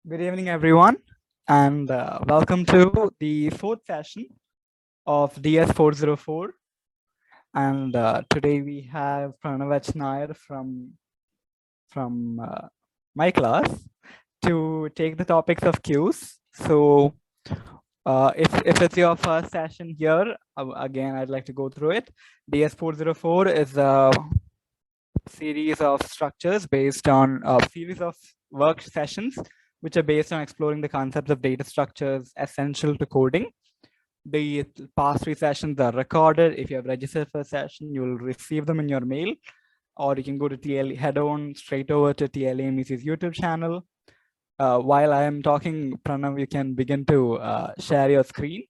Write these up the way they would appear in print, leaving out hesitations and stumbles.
Good evening, everyone, and welcome to the fourth session of DS404. And today we have Pranav H Nair from my class to take the topics of queues. So, if it's your first session here, again, I'd like to go through it. DS404 is a series of structures based on a series of work sessions which are based on exploring the concepts of data structures essential to coding. The past three sessions are recorded. If you have registered for a session, you will receive them in your mail, or you can go to TLE, head on straight over to TLE MEC's YouTube channel. While I am talking, Pranav, you can begin to share your screen.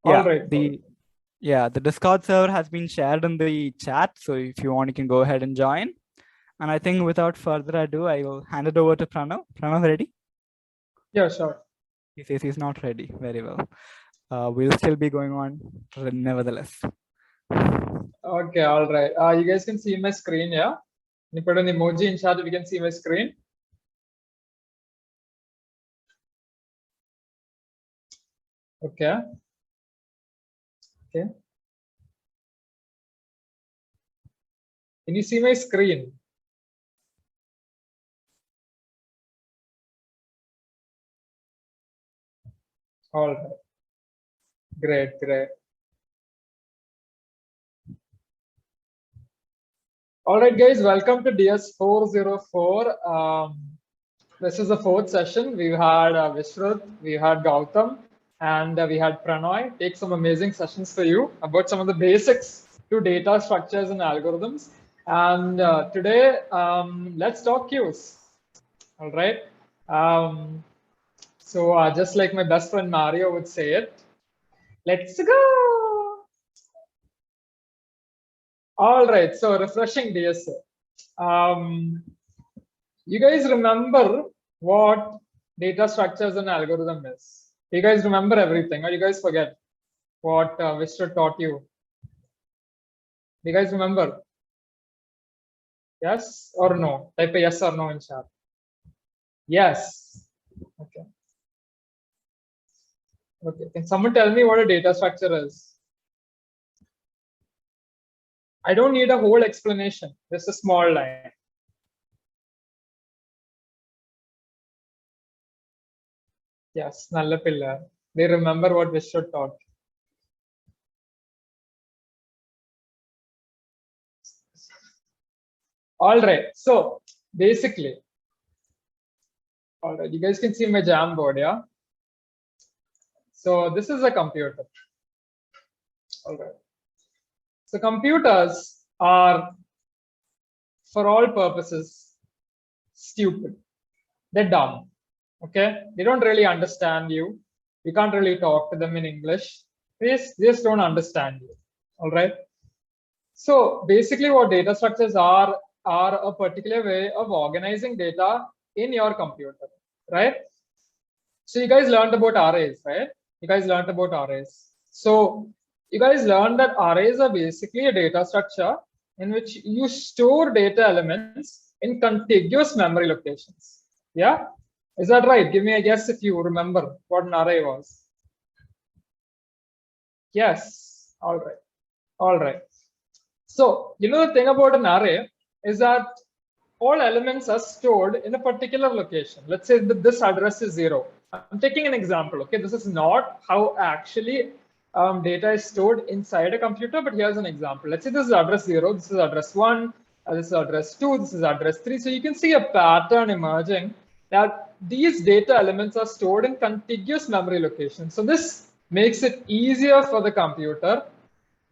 All right. The Discord server has been shared in the chat, so if you want, you can go ahead and join. And I think without further ado, I will hand it over to Pranav. Pranav, ready? Yeah, sure. He says he's not ready. Very well. We'll still be going on nevertheless. Okay, all right. You guys can see my screen, yeah? You put an emoji in chat, we can see my screen. Okay. Okay. Can you see my screen? All right. Great, great. All right, guys, welcome to DS404. This is the fourth session. We've had Vishruth, we had Gautam, and we had Pranoy take some amazing sessions for you about some of the basics to data structures and algorithms. And today, let's talk queues. All right. So just like my best friend Mario would say it, let's go. All right. So refreshing DSA. You guys remember what data structures and algorithm is? You guys remember everything, or you guys forget what Vishnu taught you? You guys remember? Yes or no? Type a yes or no in chat. Yes. Okay. Okay. Can someone tell me what a data structure is? I don't need a whole explanation. Just a small line. Yes, Nalla Pilla. They remember what Vishnu taught. All right. So basically, all right, you guys can see my Jamboard, yeah? So this is a computer. All right. So computers are, for all purposes, stupid. They're dumb. Okay? They don't really understand you. You can't really talk to them in English. They just don't understand you. All right. So basically, what data structures are a particular way of organizing data in your computer, right? So you guys learned about arrays, right? You guys learned about arrays. So you guys learned that arrays are basically a data structure in which you store data elements in contiguous memory locations. Yeah? Is that right? Give me a guess if you remember what an array was. Yes. All right. All right. So, you know, the thing about an array is that all elements are stored in a particular location. Let's say that this address is 0. I'm taking an example. Okay, this is not how actually data is stored inside a computer, but here's an example. Let's say this is address 0, this is address 1, this is address 2, this is address 3. So you can see a pattern emerging that these data elements are stored in contiguous memory locations. So this makes it easier for the computer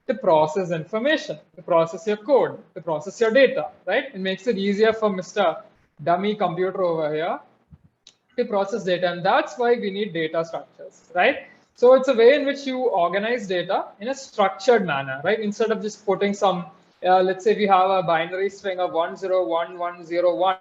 to process information, to process your code, to process your data, right? It makes it easier for Mr. Dummy computer over here to process data, and that's why we need data structures, right? So it's a way in which you organize data in a structured manner, right? Instead of just putting some, let's say we have a binary string of 101101.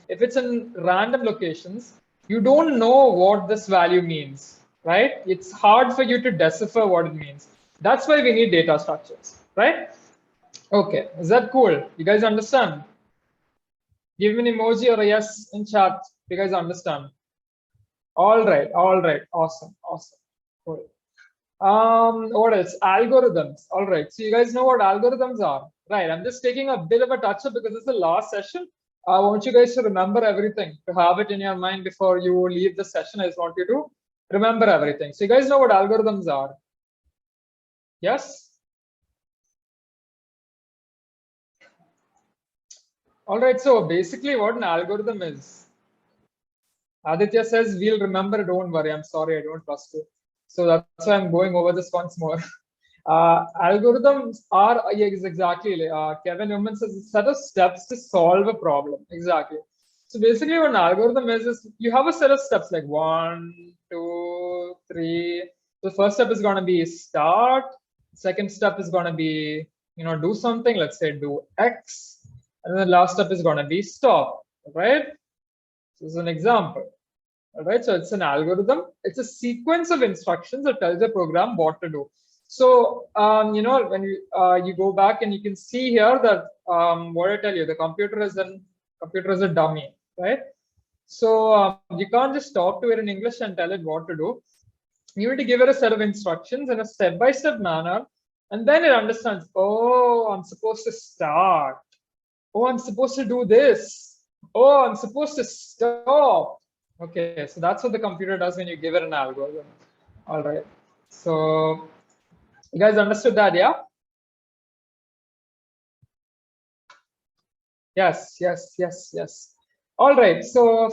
If it's in random locations, you don't know what this value means, right? It's hard for you to decipher what it means. That's why we need data structures, right? Okay, is that cool? You guys understand? Give me an emoji or a yes in chat. You guys understand? All right, awesome, cool. What else? Algorithms. All right, so you guys know what algorithms are, right? I'm just taking a bit of a touch up because it's the last session. I want you guys to remember everything, to have it in your mind before you leave the session. I just want you to remember everything. So you guys know what algorithms are? Yes? All right, so basically what an algorithm is. Aditya says, we'll remember, don't worry. I'm sorry, I don't trust you. So that's why I'm going over this once more. Algorithms are, yes, exactly. Kevin Newman says, a set of steps to solve a problem. Exactly. So basically what an algorithm is you have a set of steps like 1, 2, 3. The first step is going to be start. Second step is going to be, do something. Let's say do X. And then the last step is going to be stop, right? This is an example. All right, so it's an algorithm. It's a sequence of instructions that tells the program what to do. So, when you go back and you can see here that what I tell you, the computer is a dummy, right? So you can't just talk to it in English and tell it what to do. You need to give it a set of instructions in a step-by-step manner, and then it understands. Oh, I'm supposed to start. Oh, I'm supposed to do this. Oh, I'm supposed to stop. Okay, so that's what the computer does when you give it an algorithm. All right. So you guys understood that, yeah? Yes. All right. So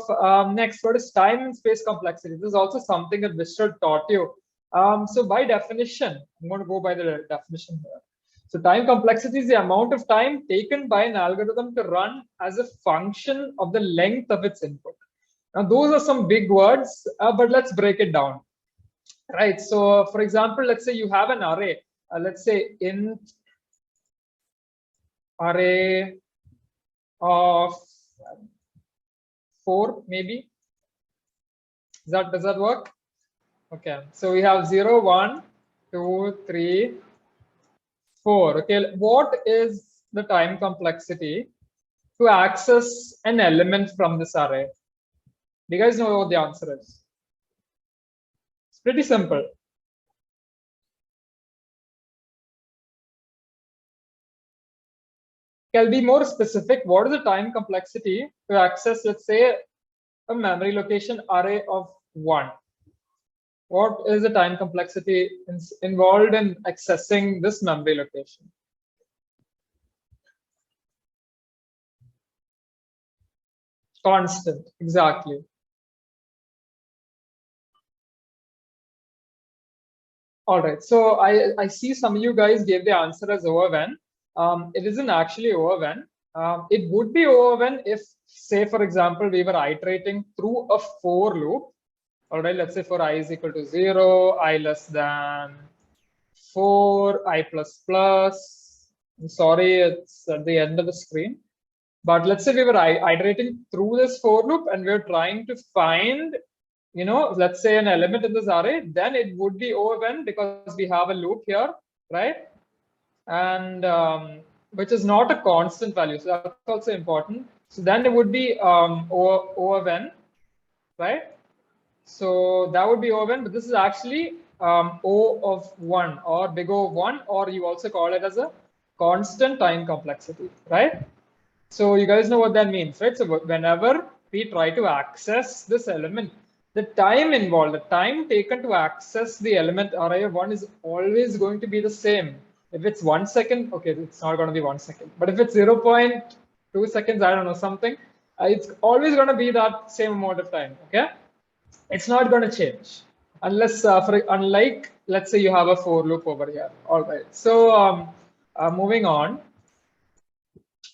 next, what is time and space complexity? This is also something that Vishal taught you. So by definition, I'm going to go by the definition here. So time complexity is the amount of time taken by an algorithm to run as a function of the length of its input. Now, those are some big words, but let's break it down. Right. So, for example, let's say you have an array. Let's say int array of 4, maybe. Does that work? Okay. So we have 0, 1, 2, 3, 4. Okay. What is the time complexity to access an element from this array? Do you guys know what the answer is? It's pretty simple. I'll be more specific. What is the time complexity to access, let's say, a memory location array of 1? What is the time complexity involved in accessing this memory location? Constant, exactly. All right, so I see some of you guys gave the answer as over when. It isn't actually over when. It would be over when if, say, for example, we were iterating through a for loop. All right, let's say for I is equal to 0, I less than 4, I plus plus. I'm sorry, it's at the end of the screen. But let's say we were iterating through this for loop and we're trying to find, let's say an element in this array, then it would be over when, because we have a loop here, right? And which is not a constant value. So that's also important. So then it would be over when, right? So that would be over when, but this is actually O of 1 or big O of 1, or you also call it as a constant time complexity, right? So you guys know what that means, right? So whenever we try to access this element, the time involved, the time taken to access the element array of 1 is always going to be the same. If it's 1 second, okay, it's not going to be 1 second. But if it's 0.2 seconds, I don't know, something, it's always going to be that same amount of time, okay? It's not going to change unless, unlike, let's say you have a for loop over here. All right. So moving on.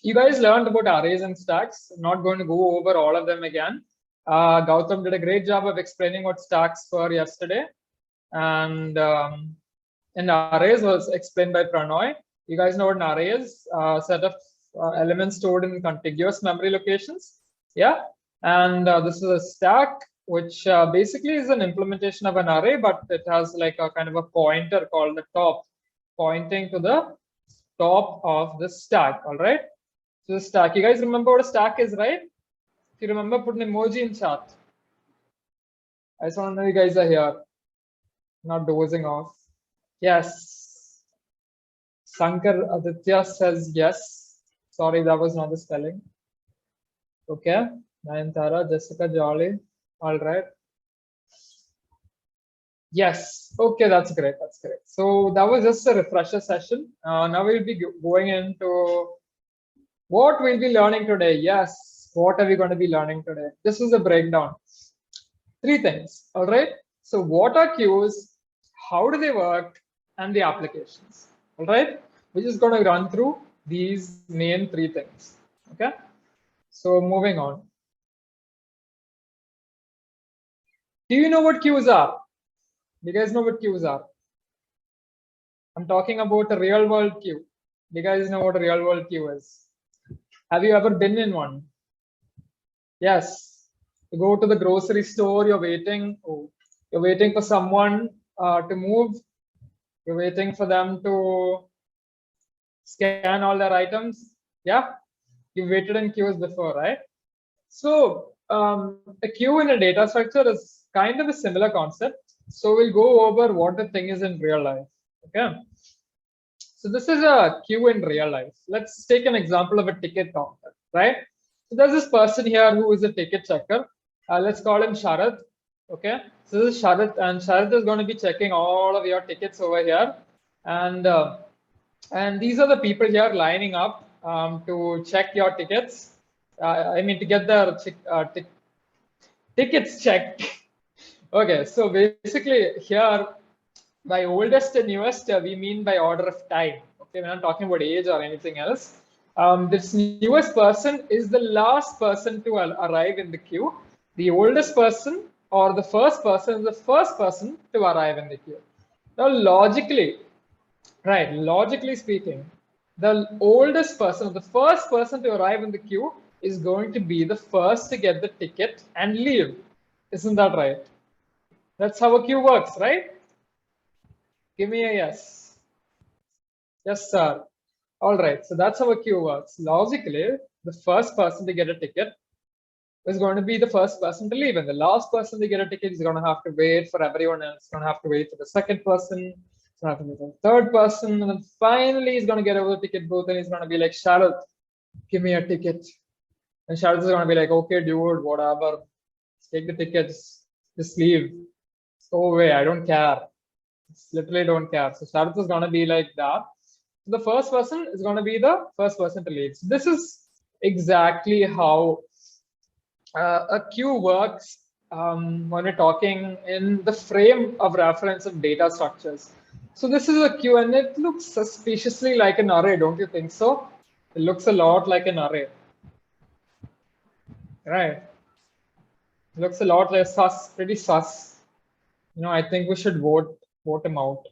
You guys learned about arrays and stacks. I'm not going to go over all of them again. Gautam did a great job of explaining what stacks were yesterday. And arrays was explained by Pranav. You guys know what an array is? A set of elements stored in contiguous memory locations. Yeah. And this is a stack, which basically is an implementation of an array, but it has like a kind of a pointer called the top, pointing to the top of the stack. All right. So the stack, you guys remember what a stack is, right? If you remember, put an emoji in chat. I just want to know you guys are here, not dozing off. Yes. Sankar Aditya says yes. Sorry, that was not the spelling. Okay. Nayantara, Jessica, Jolly. All right. Yes. Okay, that's great. That's great. So that was just a refresher session. Now we'll be going into what we'll be learning today. Yes. What are we going to be learning today? This is a breakdown. Three things. All right. So what are queues? How do they work? And the applications. All right. We're just going to run through these main three things. Okay. So moving on. Do you know what queues are? Do you guys know what queues are? I'm talking about a real world queue. Do you guys know what a real world queue is? Have you ever been in one? Yes. You go to the grocery store, you're waiting. Oh, you're waiting for someone to move. You're waiting for them to scan all their items. Yeah. You've waited in queues before, right? So a queue in a data structure is kind of a similar concept. So we'll go over what the thing is in real life. Okay. So this is a queue in real life. Let's take an example of a ticket counter, right? So there's this person here who is a ticket checker. Let's call him Sharad. Okay. So this is Sharad, and Sharad is going to be checking all of your tickets over here, and these are the people here lining up to check your tickets. I mean, to get their tickets checked. Okay, so basically here, by oldest and newest, we mean by order of time. Okay, we're not talking about age or anything else. This newest person is the last person to arrive in the queue. The oldest person or the first person is the first person to arrive in the queue. Now, logically, right, logically speaking, the oldest person, the first person to arrive in the queue is going to be the first to get the ticket and leave. Isn't that right? That's how a queue works, right? Give me a yes. Yes, sir. All right. So that's how a queue works. Logically, the first person to get a ticket is going to be the first person to leave. And the last person to get a ticket is going to have to wait for everyone else. Going to have to wait for the second person. He's going to have to wait for the third person. And then finally, he's going to get over the ticket booth and he's going to be like, Sharad, give me a ticket. And Sharad is going to be like, okay, dude, whatever. Take the tickets. Just leave. Go away. I don't care. Literally don't care. So Sharad is going to be like that. The first person is going to be the first person to leave. So this is exactly how a queue works when we're talking in the frame of reference of data structures. So this is a queue and it looks suspiciously like an array, don't you think so? It looks a lot like an array. Right. It looks a lot like sus, pretty sus. You know, I think we should vote him out.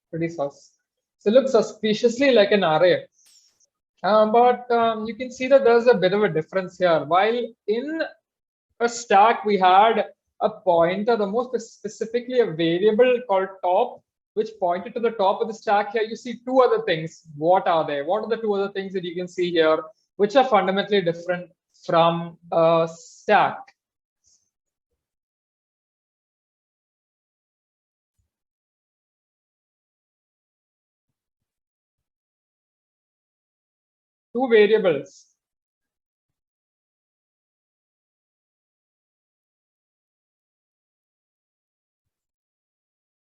Pretty sus. So it looks suspiciously like an array. But you can see that there's a bit of a difference here. While in a stack, we had a pointer, the most specifically a variable called top, which pointed to the top of the stack. Here you see two other things. What are they? What are the two other things that you can see here, which are fundamentally different from a stack? Two variables.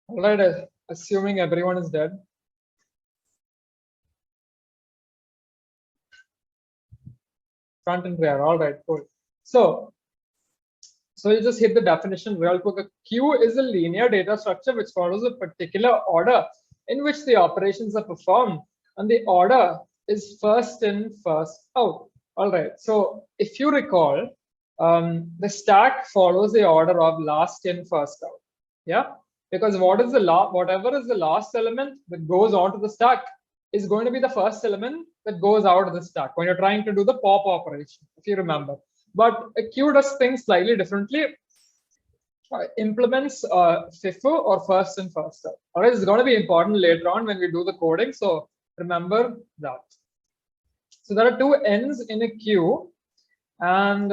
All right, assuming everyone is dead. Front and rear. All right, cool. So you just hit the definition real quick. A queue is a linear data structure which follows a particular order in which the operations are performed, and the order is first in, first out. All right. So if you recall, the stack follows the order of last in, first out. Yeah, because whatever is the last element that goes onto the stack is going to be the first element that goes out of the stack when you're trying to do the pop operation, if you remember. But a queue does things slightly differently. Implements FIFO or first in, first out. All right, it's going to be important later on when we do the coding. So remember that. So there are two ends in a queue, and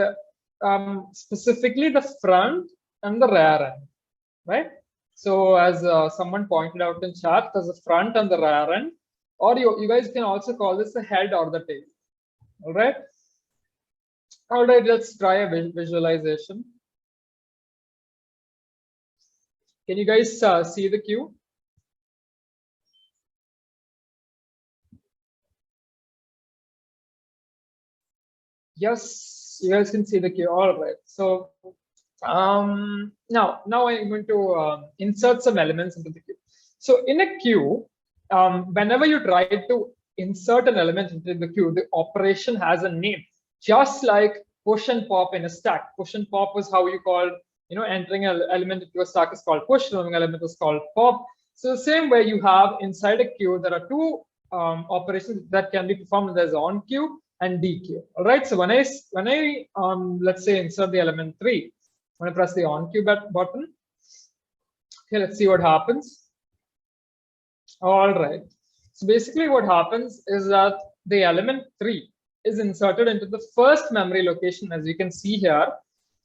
specifically the front and the rear end. right? So as someone pointed out in chat, there's the front and the rear end, or you guys can also call this the head or the tail. All right. All right, let's try a visualization. Can you guys see the queue? Yes, you guys can see the queue. All right. So now I'm going to insert some elements into the queue. So in a queue, whenever you try to insert an element into the queue, the operation has a name, just like push and pop in a stack. Push and pop was how you called, entering an element into a stack is called push, removing an element is called pop. So the same way you have inside a queue, there are two operations that can be performed. There's on queue and dequeue. All right. So when I let's say insert the element 3, I'm going to press the on queue button. Okay, let's see what happens. All right. So basically what happens is that the element 3 is inserted into the first memory location, as you can see here.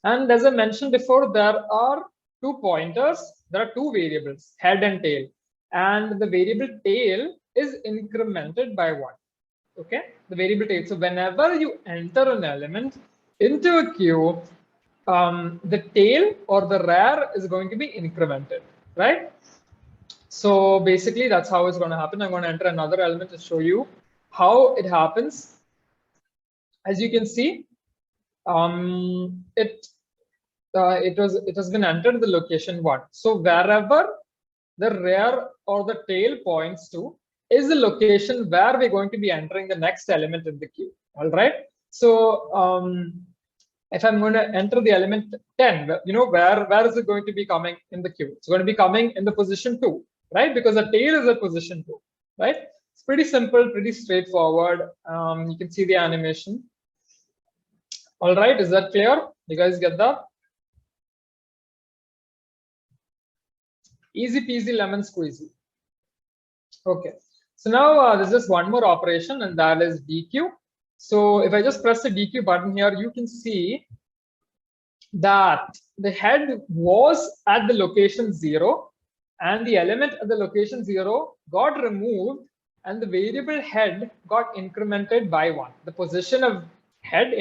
And as I mentioned before, there are 2 pointers. There are 2 variables, head and tail. And the variable tail is incremented by 1. Okay, the variable tail. So whenever you enter an element into a queue, the tail or the rear is going to be incremented, right? So basically that's how it's going to happen. I'm going to enter another element to show you how it happens. As you can see, it has been entered the location 1. So wherever the rear or the tail points to is the location where we're going to be entering the next element in the queue. All right. So if I'm going to enter the element 10, where is it going to be coming in the queue? It's going to be coming in the position 2, right? Because the tail is at position 2, right? It's pretty simple, pretty straightforward. You can see the animation. All right, is that clear? You guys get that? Easy peasy lemon squeezy. Okay, so now there's just one more operation, and that is DQ. So if I just press the DQ button here, you can see that the head was at the location 0, and the element at the location 0 got removed, and the variable head got incremented by 1. The position of head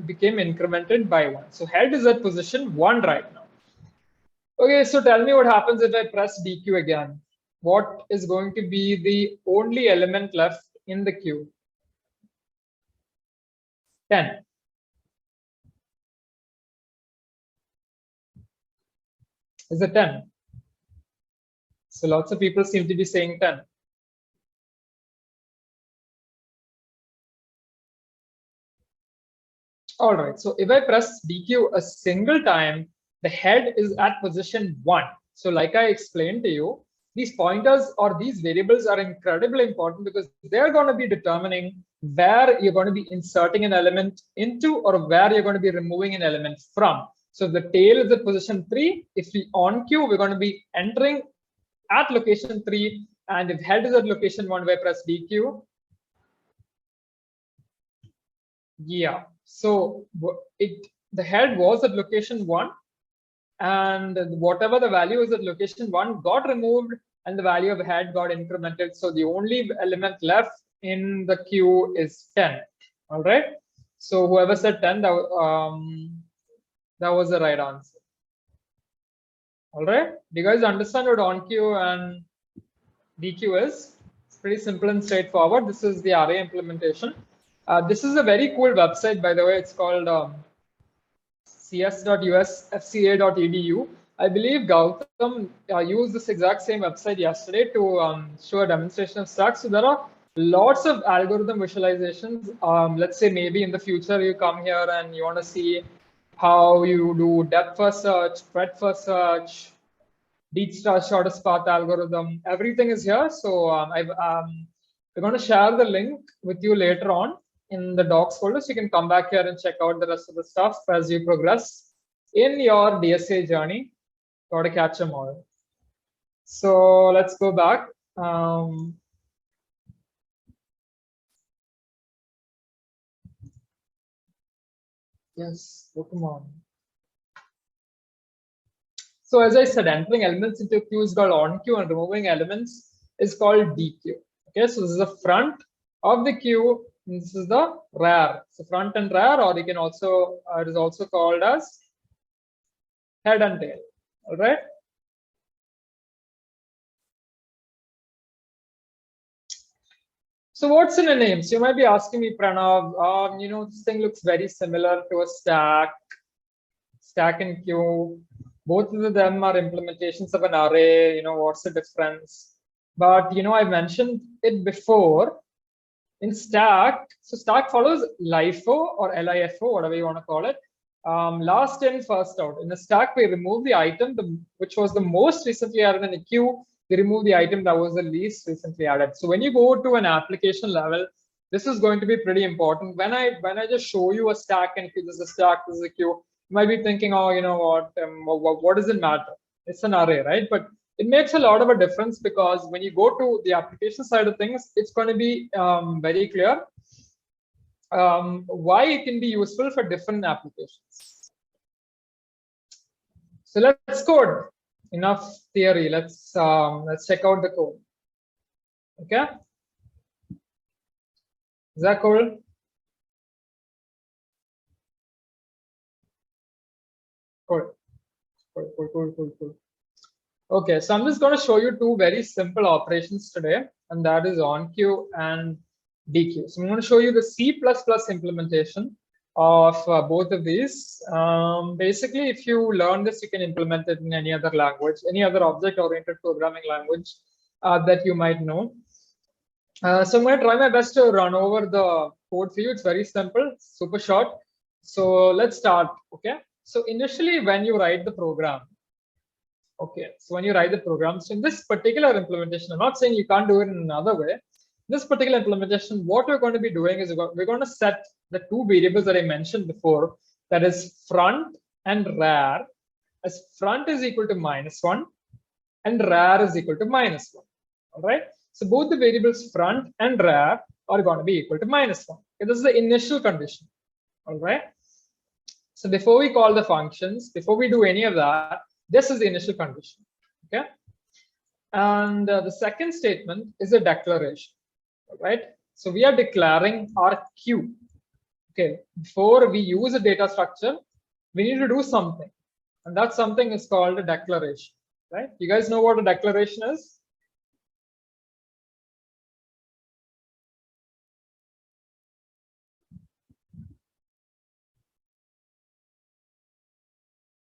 became incremented by 1. So head is at position 1 right now. Okay, so tell me what happens if I press DQ again. What is going to be the only element left in the queue? 10. Is it 10? So lots of people seem to be saying 10. All right, so if I press DQ a single time, the head is at position 1. So like I explained to you, these pointers or these variables are incredibly important because they're going to be determining where you're going to be inserting an element into or where you're going to be removing an element from. So the tail is at position 3. If we on queue, we're going to be entering at location 3. And if head is at location 1, we press DQ. Yeah, so the head was at location 1, and whatever the value is at location 1 got removed, and the value of head got incremented. So the only element left in the queue is 10. All right. So whoever said 10, that was the right answer. All right. Do you guys understand what on queue and DQ is? It's pretty simple and straightforward. This is the array implementation. This is a very cool website, by the way. It's called cs.usfca.edu. I believe Gautam used this exact same website yesterday to show a demonstration of stacks. So there are lots of algorithm visualizations. Let's say maybe in the future you come here and you want to see how you do depth first search, breadth first search, deep shortest path algorithm. Everything is here. So we're going to share the link with you later on in the docs folder, so you can come back here and check out the rest of the stuff as you progress in your DSA journey. Got to catch them all. So let's go back. Yes, Pokemon. So as I said, entering elements into a queue is called on queue, and removing elements is called dequeue. Okay, so this is the front of the queue, and this is the rear. So front and rear, or you can also it is also called as head and tail. All right. So what's in a name? So you might be asking me, Pranav, this thing looks very similar to a stack and queue. Both of them are implementations of an array. What's the difference? But I mentioned it before. In stack, so stack follows LIFO or LIFO, whatever you want to call it. Last in, first out. In the stack, we remove the item which was the most recently added. In a queue, we remove the item that was the least recently added. So when you go to an application level, this is going to be pretty important. When I just show you a stack and queue, this is a stack, this is a queue, you might be thinking, oh, what does it matter? It's an array, right? But it makes a lot of a difference, because when you go to the application side of things, it's going to be very clear why it can be useful for different applications. So let's code. Enough theory. Let's check out the code. Okay. Is that cool? Cool. Okay, so I'm just going to show you two very simple operations today, and that is onQ and DQ. So I'm going to show you the C++ implementation of both of these. Basically, if you learn this, you can implement it in any other language, any other object-oriented programming language that you might know. So I'm going to try my best to run over the code for you. It's very simple, super short. So let's start. Okay. So initially, when you write the program, so in this particular implementation, I'm not saying you can't do it in another way. This particular implementation, what we're going to be doing is we're going to set the two variables that I mentioned before, that is front and rear, as front is equal to -1 and rear is equal to -1. All right. So both the variables front and rear are going to be equal to -1. Okay, this is the initial condition. All right. So before we call the functions, before we do any of that, this is the initial condition. Okay. And the second statement is a declaration. All right. So we are declaring our queue. Okay. Before we use a data structure, we need to do something. And that something is called a declaration. Right. You guys know what a declaration is?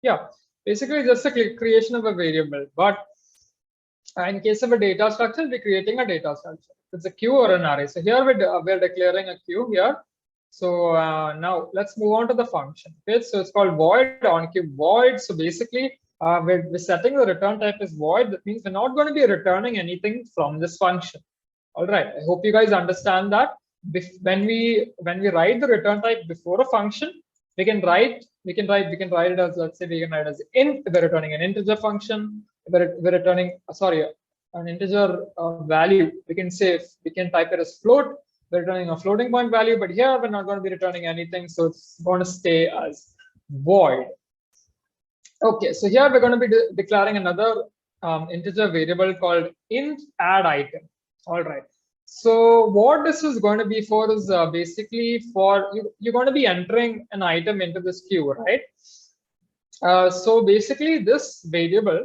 Yeah, basically just a creation of a variable. But in case of a data structure, we're creating a data structure. It's a queue or an array. So here we're declaring a queue here. So now let's move on to the function. Okay, so it's called void onQ void. So basically, we're setting the return type as void. That means we're not going to be returning anything from this function. All right. I hope you guys understand that. When we write the return type before a function, we can write it as, let's say we can write as int. We're returning an integer function. We're returning an integer value. We can type it as float. We're returning a floating point value, but here we're not going to be returning anything, so it's going to stay as void. Okay, so here we're going to be declaring another integer variable called int add item. All right. So what this is going to be for is basically for you're going to be entering an item into this queue, right? So basically this variable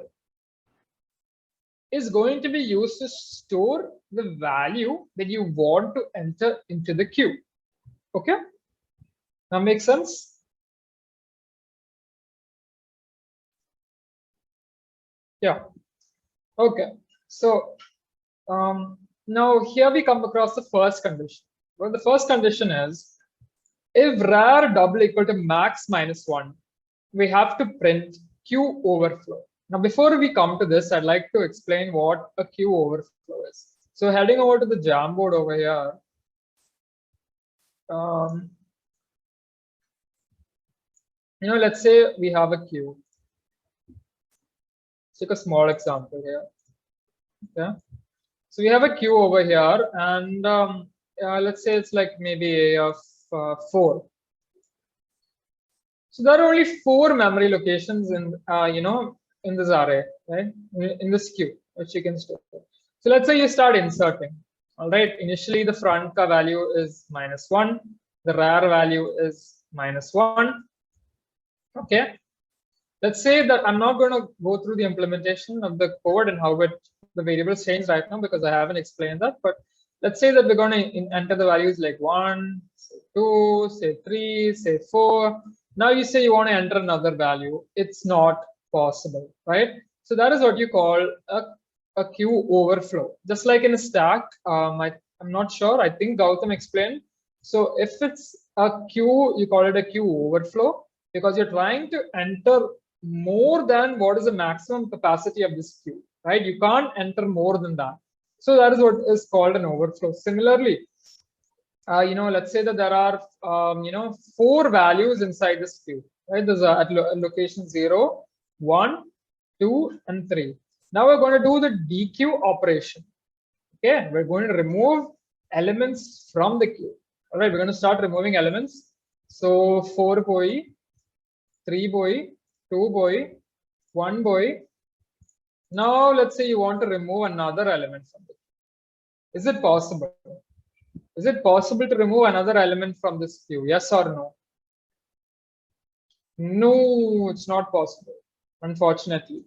is going to be used to store the value that you want to enter into the queue. Okay, that makes sense? Yeah. Okay. So now here we come across the first condition. Well, the first condition is if rar double equal to max -1, we have to print queue overflow. Now, before we come to this, I'd like to explain what a queue overflow is. So heading over to the Jamboard over here, let's say we have a queue. Let's take a small example here. Okay. So we have a queue over here, and let's say it's like maybe a of 4. So there are only 4 memory locations in in this array, right? In this queue, which you can store. So let's say you start inserting. All right. Initially, the front ka value is -1. The rar value is -1. Okay. Let's say that I'm not going to go through the implementation of the code and how the variables change right now because I haven't explained that. But let's say that we're going to enter the values like 1, say 2, say 3, say 4. Now you say you want to enter another value. It's not possible, right? So that is what you call a queue overflow. Just like in a stack, I'm not sure. I think Gautam explained. So if it's a queue, you call it a queue overflow because you're trying to enter more than what is the maximum capacity of this queue, right? You can't enter more than that. So that is what is called an overflow. Similarly, let's say that there are, 4 values inside this queue, right? There's at location 0, 1, 2, and 3. Now we're going to do the dequeue operation. Okay, we're going to remove elements from the queue. All right, we're going to start removing elements. So 4 boy, 3 boy, 2 boy, 1 boy. Now let's say you want to remove another element from the queue. Is it possible? Is it possible to remove another element from this queue? Yes or no? No, it's not possible, unfortunately.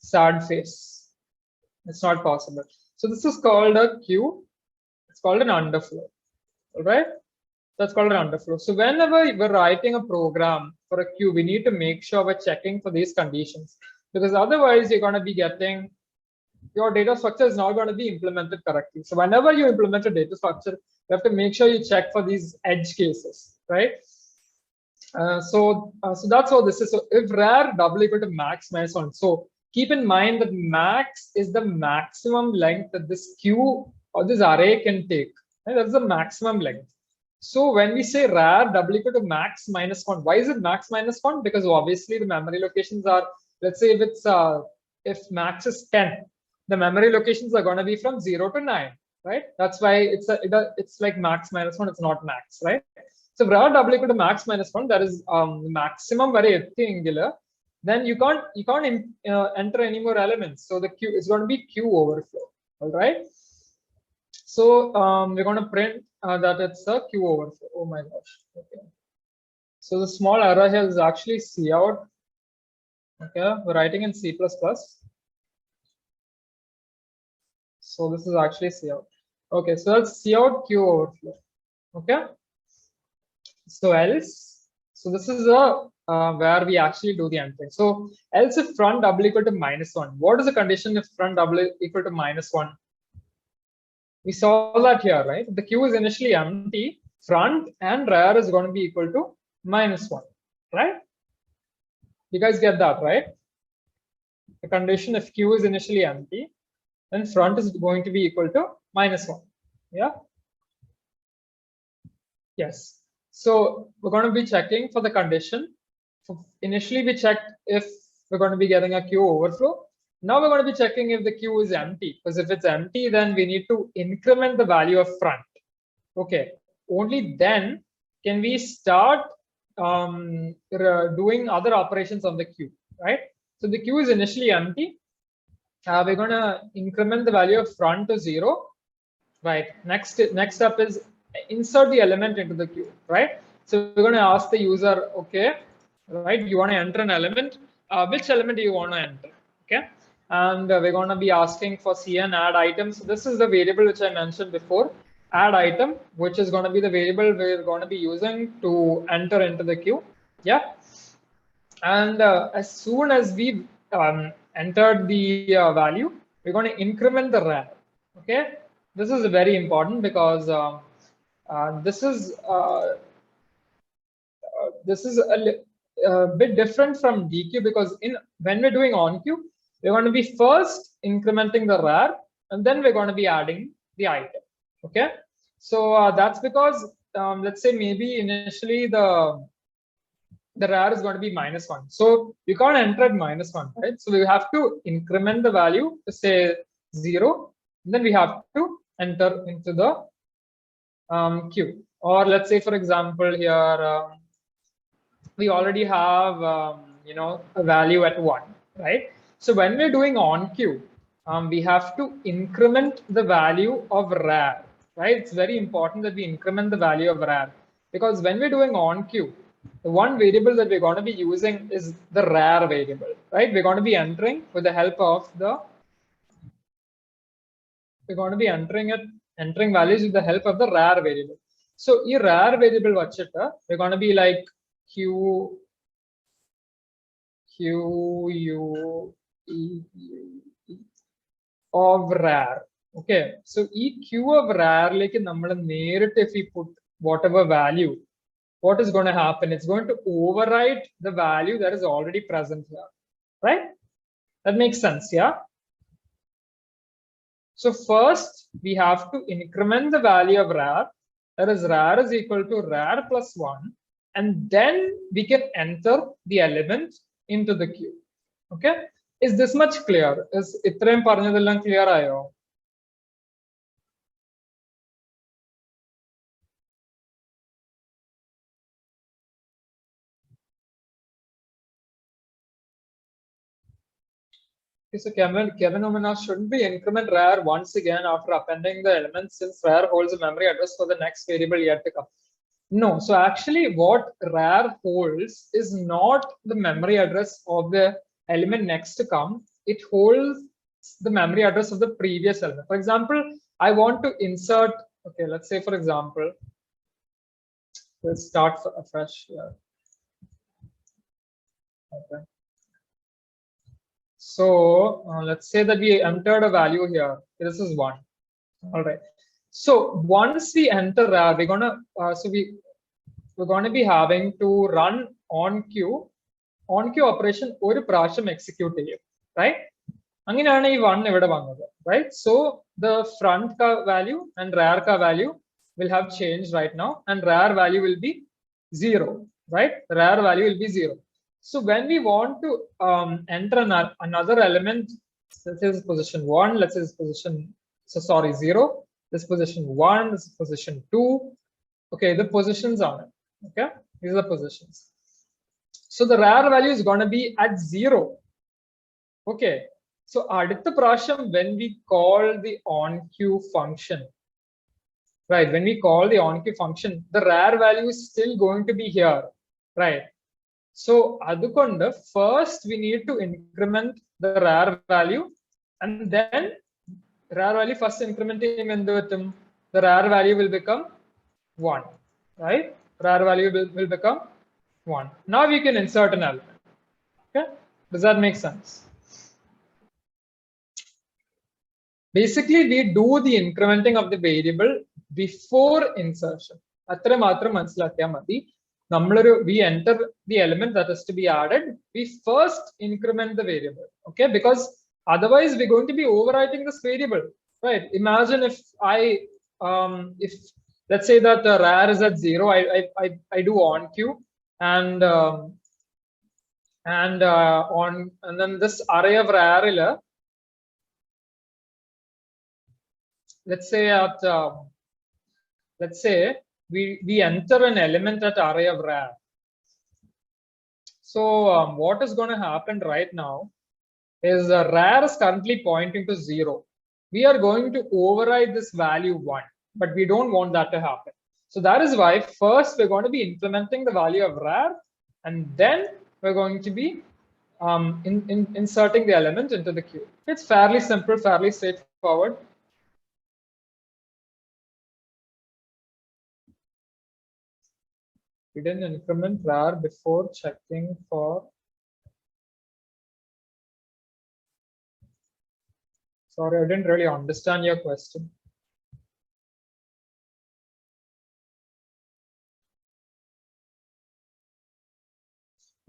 Sad face. It's not possible. So this is called a queue. It's called an underflow. All right. That's called an underflow. So whenever we're writing a program for a queue, we need to make sure we're checking for these conditions, because otherwise you're going to be getting your data structure is not going to be implemented correctly. So whenever you implement a data structure, you have to make sure you check for these edge cases, right? So that's how this is. So if rar double equal to max minus 1, so keep in mind that max is the maximum length that this queue or this array can take. Right? That's the maximum length. So when we say rar double equal to max minus 1, why is it max minus 1? Because obviously the memory locations are, let's say if it's if max is 10, the memory locations are going to be from 0 to 9, right? That's why it's like max minus 1. It's not max, right? So rar double equal to max minus 1, that is maximum very angular. Then you can't enter any more elements. So the queue is going to be queue overflow. All right. So we're going to print that it's a queue overflow. Oh my gosh. Okay. So the small error here is actually cout. Okay, we're writing in C++. So this is actually cout. Okay, so that's cout queue overflow. Okay. So else, so this is where we actually do the entering. So else if front double equal to -1. What is the condition if front double equal to -1? We saw that here, right? The queue is initially empty, front and rar is going to be equal to -1, right? You guys get that, right? The condition if queue is initially empty, then front is going to be equal to -1. Yeah. Yes. So we're going to be checking for the condition. Initially, we checked if we're going to be getting a queue overflow. Now we're going to be checking if the queue is empty, because if it's empty, then we need to increment the value of front. Okay. Only then can we start doing other operations on the queue, right? So the queue is initially empty. We're going to increment the value of front to 0. Right. Next step is insert the element into the queue, right? So we're going to ask the user, okay, right? You want to enter an element. Which element do you want to enter? Okay. And we're going to be asking for cn add item. So this is the variable which I mentioned before, add item, which is going to be the variable we're going to be using to enter into the queue. Yeah. And as soon as we entered the value, we're going to increment the rar. Okay. This is very important because this is a bit different from dequeue, because when we're doing on queue, we're going to be first incrementing the rar and then we're going to be adding the item. Okay, so that's because let's say maybe initially the rar is going to be -1, so you can't enter at -1, right? So we have to increment the value to say 0, and then we have to enter into the queue. Or let's say, for example, here we already have a value at 1, right? So when we're doing on queue, we have to increment the value of rar, right? It's very important that we increment the value of rar, because when we're doing on queue, the one variable that we're going to be using is the rar variable, right? We're going to be entering with the help of we're going to be entering values with the help of the rar variable. So this rar variable vachita, we're going to be like q u e of rar. Okay, so q of rar, like if we put whatever value, what is going to happen? It's going to overwrite the value that is already present here, right? That makes sense, yeah? So first, we have to increment the value of rar. That is, rar is equal to rar plus 1. And then we can enter the element into the queue. Okay? Is this much clear? Is itrem parnadillam clear ayo? Okay, so Kevin Omena, shouldn't we increment rar once again after appending the elements, since rar holds a memory address for the next variable yet to come? No, so actually what rar holds is not the memory address of the element next to come. It holds the memory address of the previous element. For example, I want to insert, okay, let's say for example, let's start afresh here. Okay. So let's say that we entered a value here. This is 1. All right. So once we enter rar, we're gonna we're going to be having to run on queue operation ഒരു പ്രാവശ്യം execute ചെയ്യും, right? അങ്ങനെയാണ് ഈ 1 ഇവിടെ വന്നത്, right? So the front ka value and rar ka value will have changed right now, and rar value will be 0, right? Rar value will be 0. So when we want to enter another element, let's say this position 1, let's say this position, so sorry, 0, this position 1, this position 2. Okay, the positions are it. Okay, these are the positions. So the rar value is going to be at 0. Okay, so aditha prasham, when we call the onQ function, right? When we call the onQ function, the rar value is still going to be here, right? So adukonda, first we need to increment the rar value, and then rar value first incrementing endu the rar value will become 1, right? Rar value will become 1. Now we can insert an element. Okay, does that make sense? Basically, we do the incrementing of the variable before insertion. We enter the element that is to be added. We first increment the variable. Okay, because otherwise we're going to be overwriting this variable, right? Imagine if if let's say that the rar is at 0, I do on queue, and then this array of rar, let's say we enter an element at array of rar. So what is going to happen right now is rar is currently pointing to 0. We are going to override this value 1, but we don't want that to happen. So that is why first we're going to be implementing the value of rar, and then we're going to be inserting the element into the queue. It's fairly simple, fairly straightforward. We didn't increment rar before checking for. Sorry, I didn't really understand your question.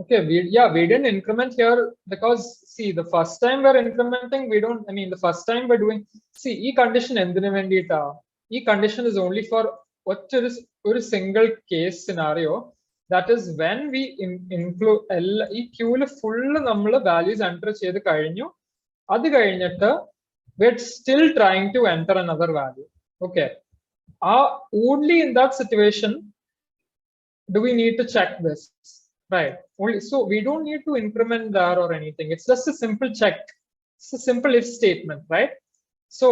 Okay, we didn't increment here because, see, the first time we're incrementing, the first time we're doing, see, e condition endinu vendita. E condition is only for a single case scenario. That is when we include e queue full nammal values enter cheyidu kazhinju. Adu kazhinjittu we're still trying to enter another value. Okay, only in that situation do we need to check this. right? Only so we don't need to increment there or anything. It's just a simple check. It's a simple if statement, right? So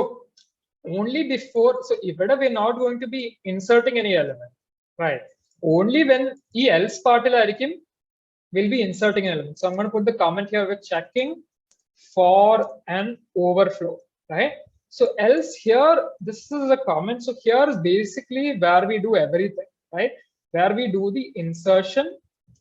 only before, so if we're not going to be inserting any element, right? Only when the else part will be inserting an element. So I'm going to put the comment here with checking for an overflow, right? So else here, this is a comment. So here is basically where we do everything, right? Where we do the insertion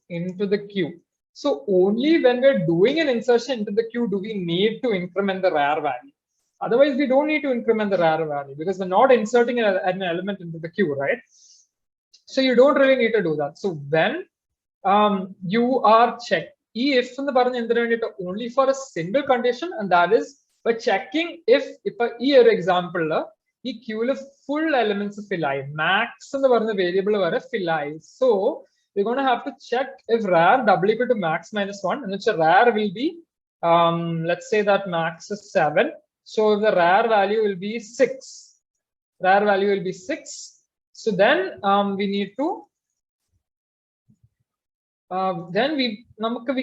into the queue. So only when we're doing an insertion into the queue do we need to increment the rar value. Otherwise, we don't need to increment the rar value because we're not inserting an element into the queue, right? So you don't really need to do that. So when you are check if only for a single condition, and that is by checking if here example the queue full elements fill max and the variable fill. So we're going to have to check if rar double equal to max minus 1, and which rar will be let's say that max is 7. So the rar value will be 6. Rar value will be 6. So then we need to then we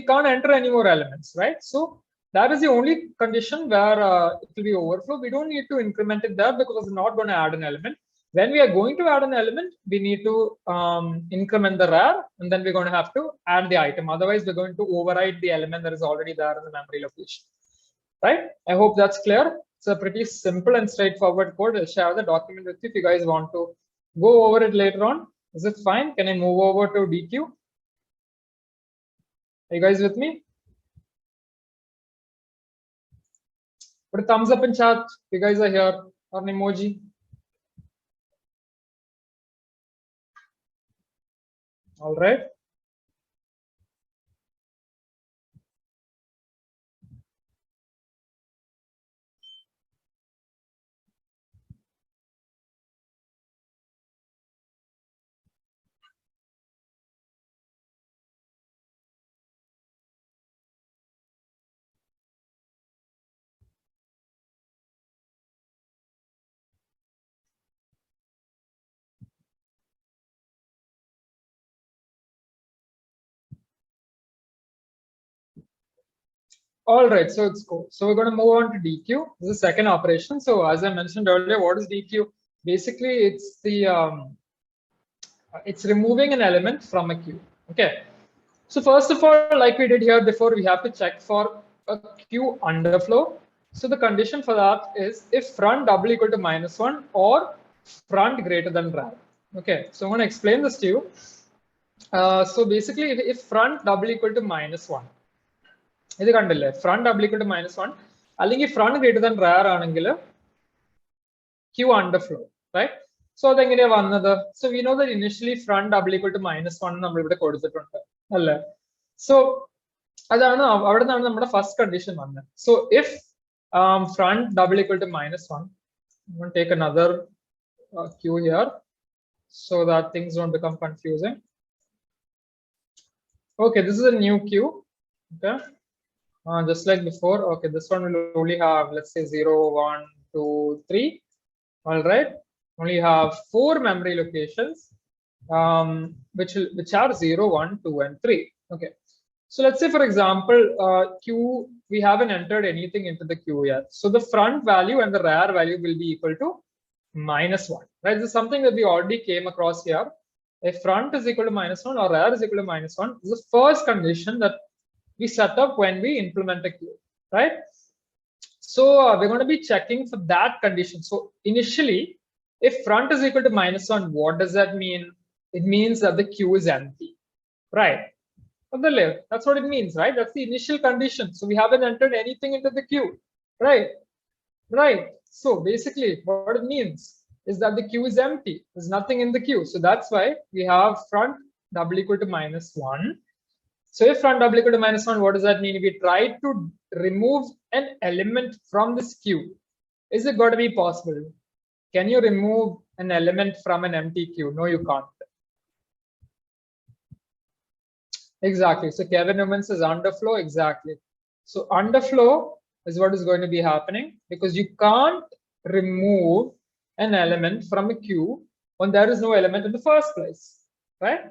can't enter any more elements, right? So that is the only condition where it will be overflow. We don't need to increment it there because we're not going to add an element. When we are going to add an element, we need to increment the rar, and then we're going to have to add the item. Otherwise, we're going to override the element that is already there in the memory location, right? I hope that's clear. It's a pretty simple and straightforward code. I'll share the document with you if you guys want to go over it later on. Is it fine? Can I move over to DQ? Are you guys with me? Put a thumbs up in chat if you guys are here, or an emoji. All right. All right, so it's cool. So we're going to move on to DQ. This is the second operation. So as I mentioned earlier, what is DQ? Basically, it's the it's removing an element from a queue. Okay. So first of all, like we did here before, we have to check for a queue underflow. So the condition for that is if front double equal to -1 or front greater than rar. Okay. So I'm going to explain this to you. So basically, if front double equal to -1. ഇത് കണ്ടില്ലേ front double equal to -1 അല്ലെങ്കിൽ front greater than rar ആണെങ്കിൽ queue underflow right so അതെങ്ങനെയാ വന്നത് so we know that initially front double equal to -1 നമ്മൾ ഇവിടെ കൊടുത്തിട്ടുണ്ട് അല്ലേ സോ അതാണ് അവിടെ നിന്നാണ് നമ്മുടെ ഫസ്റ്റ് കണ്ടീഷൻ വന്നത് so if front double equal to -1 I'm going to take another queue here so that things don't become confusing. Okay, this is a new queue. Okay. Just like before, okay, this one will only have, let's say 0, 1, 2, 3. All right, only have 4 memory locations, which are 0, 1, 2, and 3. Okay, so let's say for example, queue we haven't entered anything into the queue yet. So the front value and the rar value will be equal to -1. Right, this is something that we already came across here. If front is equal to -1 or rar is equal to -1, this is the first condition that we set up when we implement a queue, right? So we're going to be checking for that condition. So initially, if front is equal to -1, what does that mean? It means that the queue is empty, right? That's what it means, right? That's the initial condition. So we haven't entered anything into the queue, right? Right. So basically, what it means is that the queue is empty. There's nothing in the queue. So that's why we have front double equal to -1. So if front double equal to -1, what does that mean? If we try to remove an element from this queue, is it going to be possible? Can you remove an element from an empty queue? No, you can't. Exactly. So Kevin Newman says underflow. Exactly. So underflow is what is going to be happening because you can't remove an element from a queue when there is no element in the first place, right?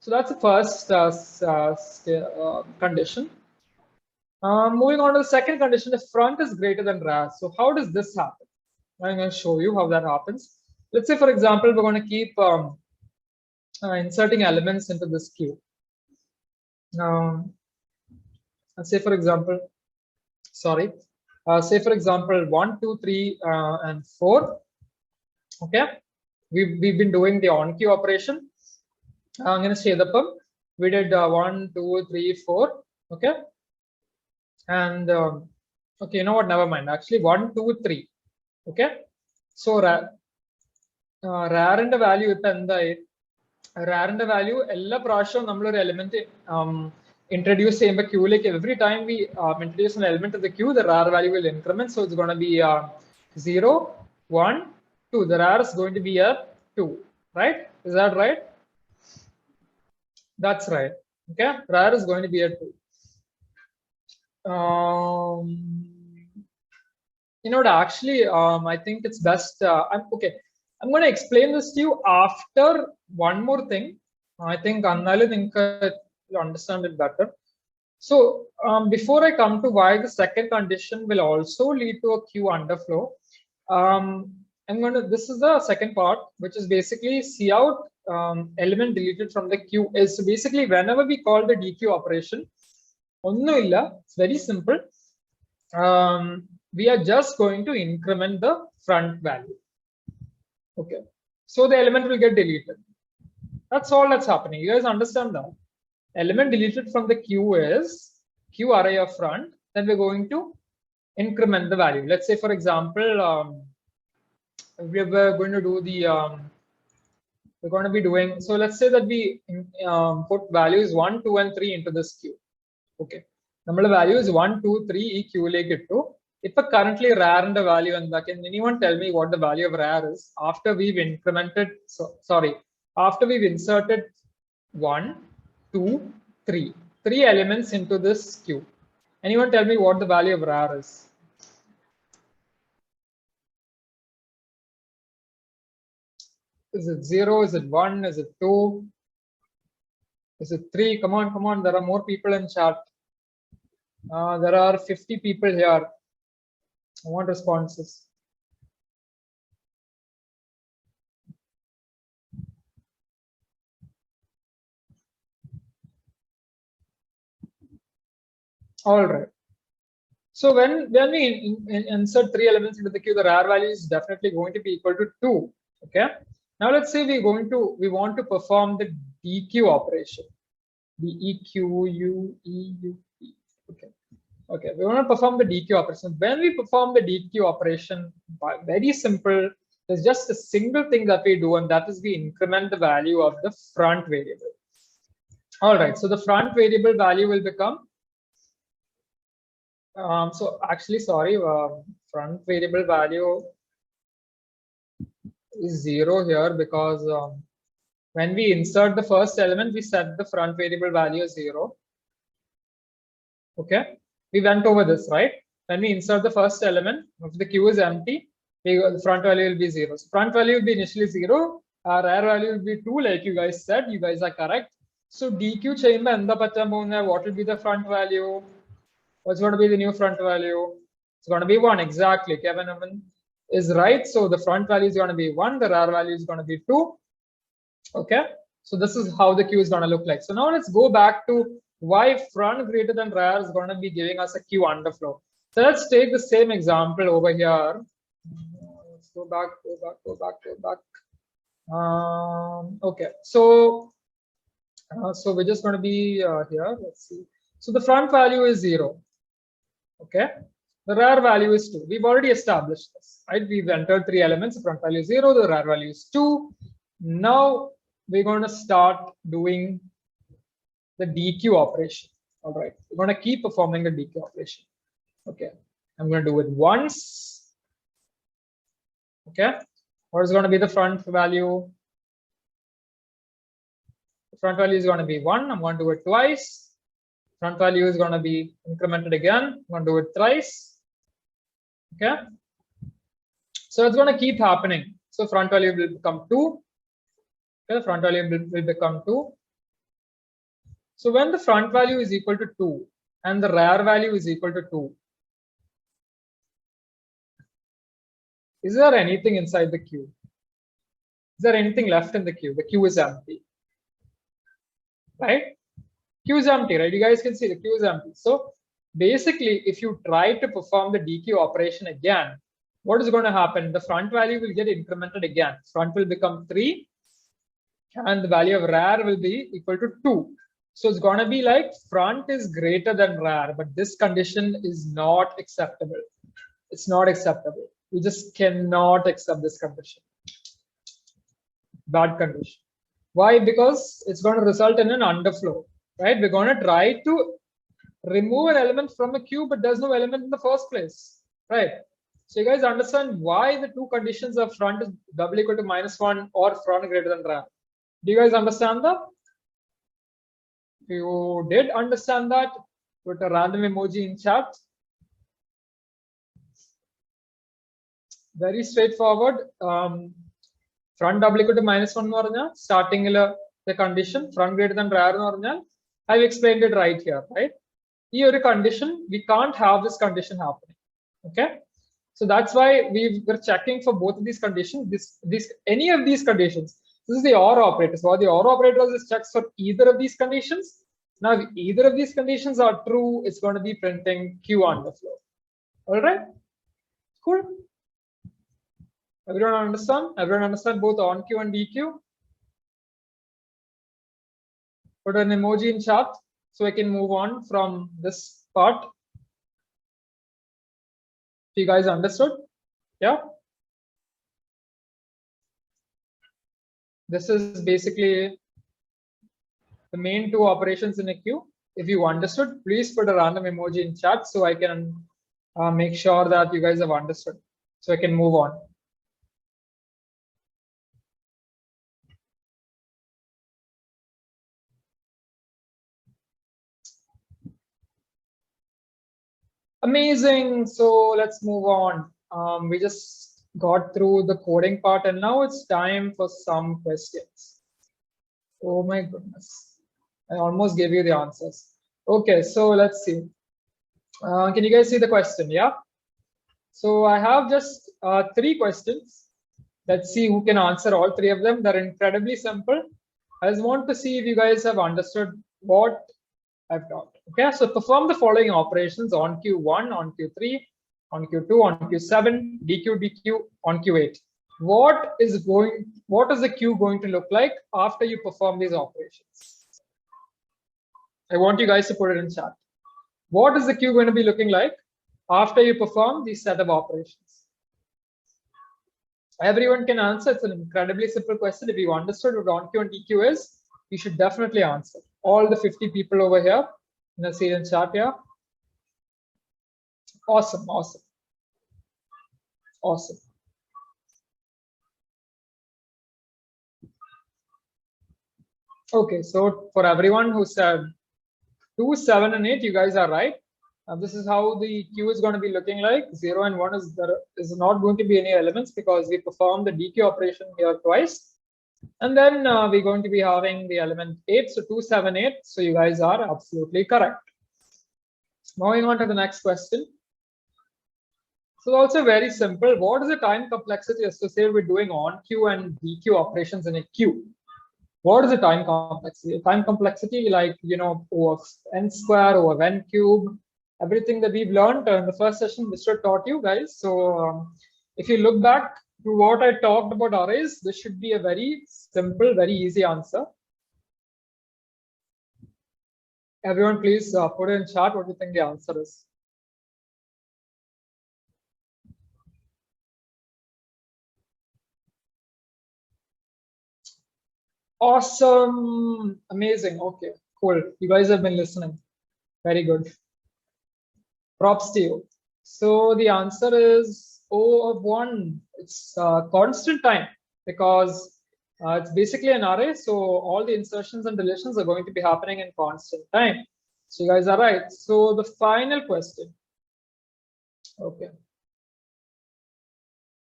So that's the first condition. Moving on to the second condition, if front is greater than rar. So how does this happen? I'm going to show you how that happens. Let's say, for example, we're going to keep inserting elements into this queue. Let's say, for example, say for example 1, 2, 3 and 4. Okay, we've been doing the on queue operation. I'm going to say the pump. We did 1, 2, 3, 4. Okay, and okay, you know what, never mind, actually 1, 2, 3. Okay, so rar and the value rar and the value ella prasham nammal oru element introduce cheyumba queue like every time we introduce an element to the queue, the rar value will increment. So it's going to be 0, 1, 2. The rar is going to be a 2, right? Is that right? That's right. Okay, rar is going to be a 2. You know what, actually I think it's best I'm going to explain this to you after one more thing. I think Annale will understand it better. So before I come to why the second condition will also lead to a queue underflow, this is the second part, which is basically see out element deleted from the queue is. So basically whenever we call the dequeue operation, it's very simple. We are just going to increment the front value. Okay, so the element will get deleted. That's all that's happening. You guys understand that? Element deleted from the queue is queue array of front. Then we're going to increment the value. Let's say, for example, we're going to do the we're going to be doing. So let's say that we put values 1, 2, and 3 into this queue. Okay, number value is 1, 2, 3. E queue like it to. If currently rar and the value, and can anyone tell me what the value of rar is after we've incremented? After we've inserted 1, 2, 3, 3 elements into this queue. Anyone tell me what the value of rar is? Is it 0? Is it 1? Is it 2? Is it 3? Come on, come on. There are more people in chat. There are 50 people here. I want responses. All right. So when we insert 3 elements into the queue, the rar value is definitely going to be equal to 2. Okay. Now let's say we want to perform the dequeue operation. D-E-Q-U-E-U-E. Okay. Okay, we want to perform the dequeue operation. When we perform the dequeue operation, very simple. There's just a single thing that we do, and that is we increment the value of the front variable. All right, so the front variable value will become. So actually, sorry, front variable value is 0 here because when we insert the first element, we set the front variable value as 0. Okay. We went over this, right? When we insert the first element, if the queue is empty, the front value will be 0. So front value will be initially 0. Our rar value will be 2, like you guys said. You guys are correct. So dequeue chamber, what will be the front value? What's going to be the new front value? It's going to be 1. Exactly. Kevin is right. So the front value is going to be 1. The rar value is going to be 2. Okay. So this is how the queue is going to look like. So now let's go back to why front greater than rar is going to be giving us a queue underflow. So let's take the same example over here. Let's go back. Okay, so we're just going to be here. Let's see. So the front value is 0. Okay, the rar value is 2. We've already established this, right? We've entered 3 elements. The front value is 0. The rar value is 2. Now we're going to start doing the dequeue operation. All right, we're going to keep performing the dequeue operation. Okay, I'm going to do it once. Okay, what is going to be the front value? The front value is going to be 1. I'm going to do it twice. Front value is going to be incremented again. I'm going to do it thrice. Okay, so it's going to keep happening. So front value will become 2. Okay, front value will become 2. So when the front value is equal to 2 and the rear value is equal to 2, is there anything inside the queue? Is there anything left in the queue? The queue is empty, right? Queue is empty, right? You guys can see the queue is empty. So basically, if you try to perform the DQ operation again, what is going to happen? The front value will get incremented again. Front will become 3 and the value of rear will be equal to 2. So it's going to be like front is greater than rear, but this condition is not acceptable. It's not acceptable. We just cannot accept this condition. Bad condition. Why? Because it's going to result in an underflow, right? We're going to try to remove an element from a queue, but there's no element in the first place, right? So you guys understand why the two conditions of front is double equal to -1 or front greater than rear. Do you guys understand that? If you did understand that, put a random emoji in chat. Very straightforward. Front double equal to -1 starting the condition front greater than rear. I've explained it right here, right? Here condition, we can't have this condition happening. Okay, so that's why we're checking for both of these conditions. Any of these conditions. This is the OR operator. So the OR operator just checks for either of these conditions. Now, if either of these conditions are true, it's going to be printing Q underflow. All right, cool. Everyone understand? Everyone understand both on Q and DQ? Put an emoji in chat so I can move on from this part. You guys understood? Yeah. This is basically the main two operations in a queue. If you understood, please put a random emoji in chat so I can make sure that you guys have understood. So I can move on. Amazing. So let's move on. We just got through the coding part and now it's time for some questions. Oh my goodness. I almost gave you the answers. Okay, so let's see. Can you guys see the question? Yeah. So I have just 3 questions. Let's see who can answer all 3 of them. They're incredibly simple. I just want to see if you guys have understood what I've taught. Okay, so perform the following operations on Q1, on Q3, on Q2, on Q7, DQ, DQ, on Q8. What is the queue going to look like after you perform these operations? I want you guys to put it in chat. What is the queue going to be looking like after you perform these set of operations? Everyone can answer. It's an incredibly simple question. If you understood what on Q and DQ is, you should definitely answer. All the 50 people over here in the see in chat here. Awesome, awesome, awesome. Okay, so for everyone who said 2, 7, and 8, you guys are right. This is how the queue is going to be looking like. 0 and 1 is not going to be any elements because we performed the DQ operation here twice. And then we're going to be having the element 8, so 2, 7, 8. So you guys are absolutely correct. Moving on to the next question. So also very simple. What is the time complexity associated with doing on Q and DQ operations in a queue? What is the time complexity? Time complexity, like, over n square over n cube, everything that we've learned in the first session, Mr. taught you guys. So if you look back to what I talked about arrays, this should be a very simple, very easy answer. Everyone, please put in chat what you think the answer is. Awesome, amazing. Okay, cool. You guys have been listening. Very good. Props to you. So the answer is O of 1. It's constant time because it's basically an array. So all the insertions and deletions are going to be happening in constant time. So you guys are right. So the final question. Okay.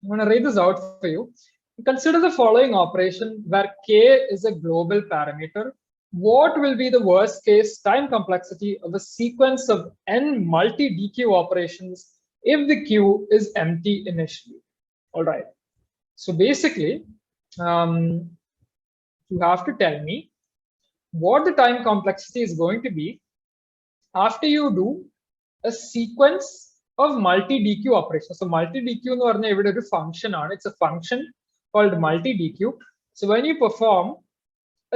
I'm going to read this out for you. Consider the following operation where k is a global parameter what will be the worst case time complexity of a sequence of n multi-DQ operations if the queue is empty initially? All right. So basically, you have to tell me what the time complexity is going to be after you do a sequence of multi-DQ operations. So multi-DQ എന്ന് പറഞ്ഞ ഇവിടെ ഒരു function ആണ്. It's a function called multi-DQ. So when you perform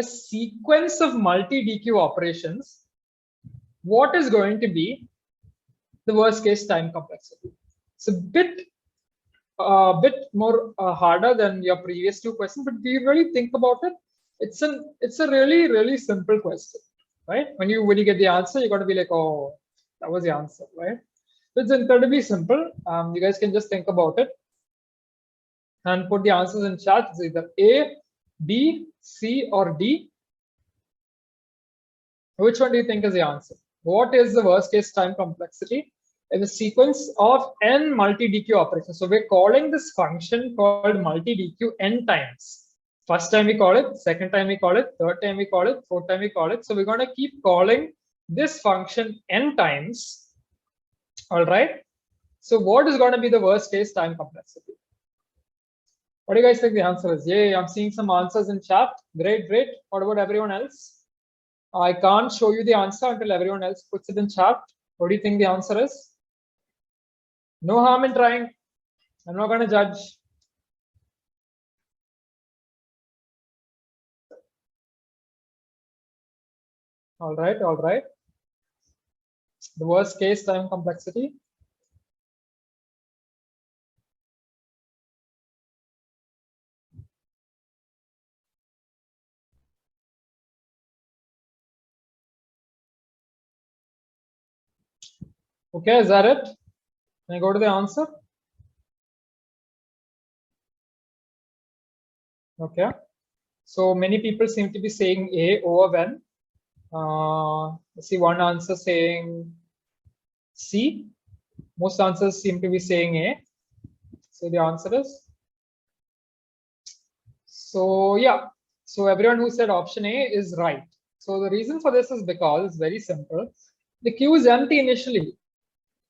a sequence of multi-DQ operations, what is going to be the worst case time complexity? It's a bit more harder than your previous two questions, but do you really think about it? It's a really simple question, right? When you get the answer, you're going to be like, oh, that was the answer, right? It's incredibly simple. You guys can just think about it and put the answers in chat. It's either A, B, C, or D. Which one do you think is the answer? What is the worst case time complexity in a sequence of n multi-DQ operations? So we're calling this function called multi-DQ n times. First time we call it, second time we call it, third time we call it, fourth time we call it. So we're going to keep calling this function n times. All right. So what is going to be the worst case time complexity? What do you guys think the answer is? Yay, I'm seeing some answers in chat. Great. What about everyone else? I can't show you the answer until everyone else puts it in chat. What do you think the answer is? No harm in trying. I'm not going to judge. All right. The worst case time complexity. Okay, is that it? Can I go to the answer? Okay. So many people seem to be saying A over when. I see one answer saying C. Most answers seem to be saying A. So the answer is. So yeah. So everyone who said option A is right. So the reason for this is because it's very simple. The queue is empty initially,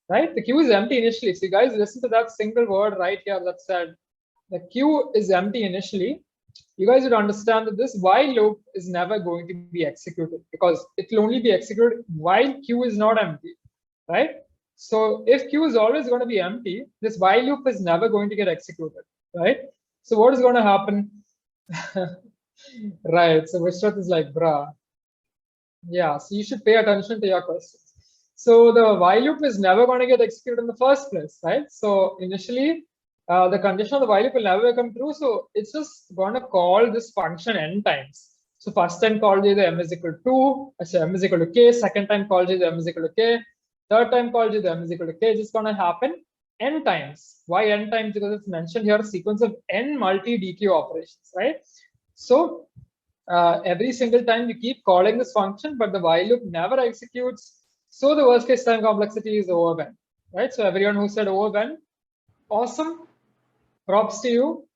right? The queue is empty initially. So you guys listen to that single word right here that said the queue is empty initially. You guys would understand that this while loop is never going to be executed because it will only be executed while queue is not empty, right? So if queue is always going to be empty, this while loop is never going to get executed, right? So what is going to happen? Right. So Vishrat is like, bruh. Yeah, so you should pay attention to your questions. So the while loop is never going to get executed in the first place, right? So initially, the condition of the while loop will never come true. So it's just going to call this function n times. So first time called either m is equal to 2, m is equal to k. Second time called either m is equal to k. Third time called either m is equal to k. It's just going to happen n times. Why n times? Because it's mentioned here a sequence of n multi-DQ operations, right? So every single time you keep calling this function, but the while loop never executes. So the worst case time complexity is over when, right? So everyone who said over when, awesome. Props to you.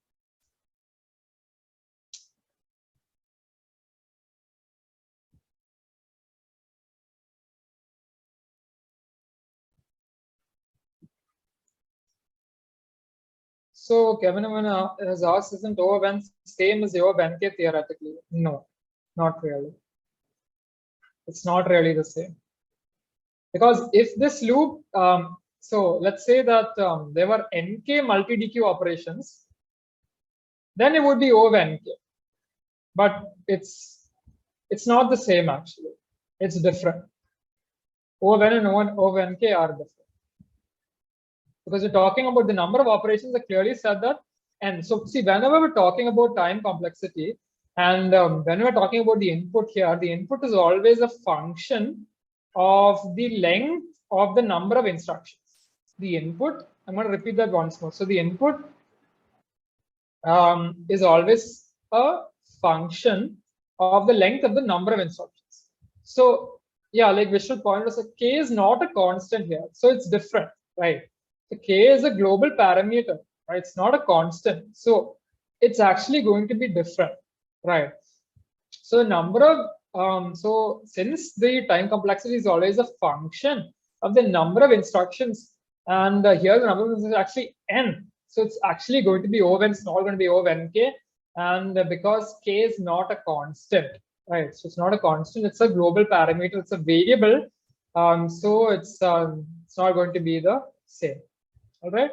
So Kevin has asked, isn't over when same as over when k theoretically? No, not really. It's not really the same. Because if this loop, so let's say that there were nk multi-DQ operations, then it would be over nk. But it's not the same actually. It's different. Over when and over nk are different. Because we're talking about the number of operations, I clearly said that. And so see, whenever we're talking about time complexity, and when we're talking about the input here, the input is always a function of the length of the number of instructions. The input, I'm going to repeat that once more. So the input is always a function of the length of the number of instructions. So yeah, like Vishnu pointed out, so k is not a constant here. So it's different, right? So k is a global parameter, right? It's not a constant. So it's actually going to be different, right? So the number of So since the time complexity is always a function of the number of instructions, and here the number of instructions is actually n, so it's actually going to be O of n, it's not going to be O of nk, and because k is not a constant, right? So it's not a constant, it's a global parameter, it's a variable, so it's not going to be the same. All right,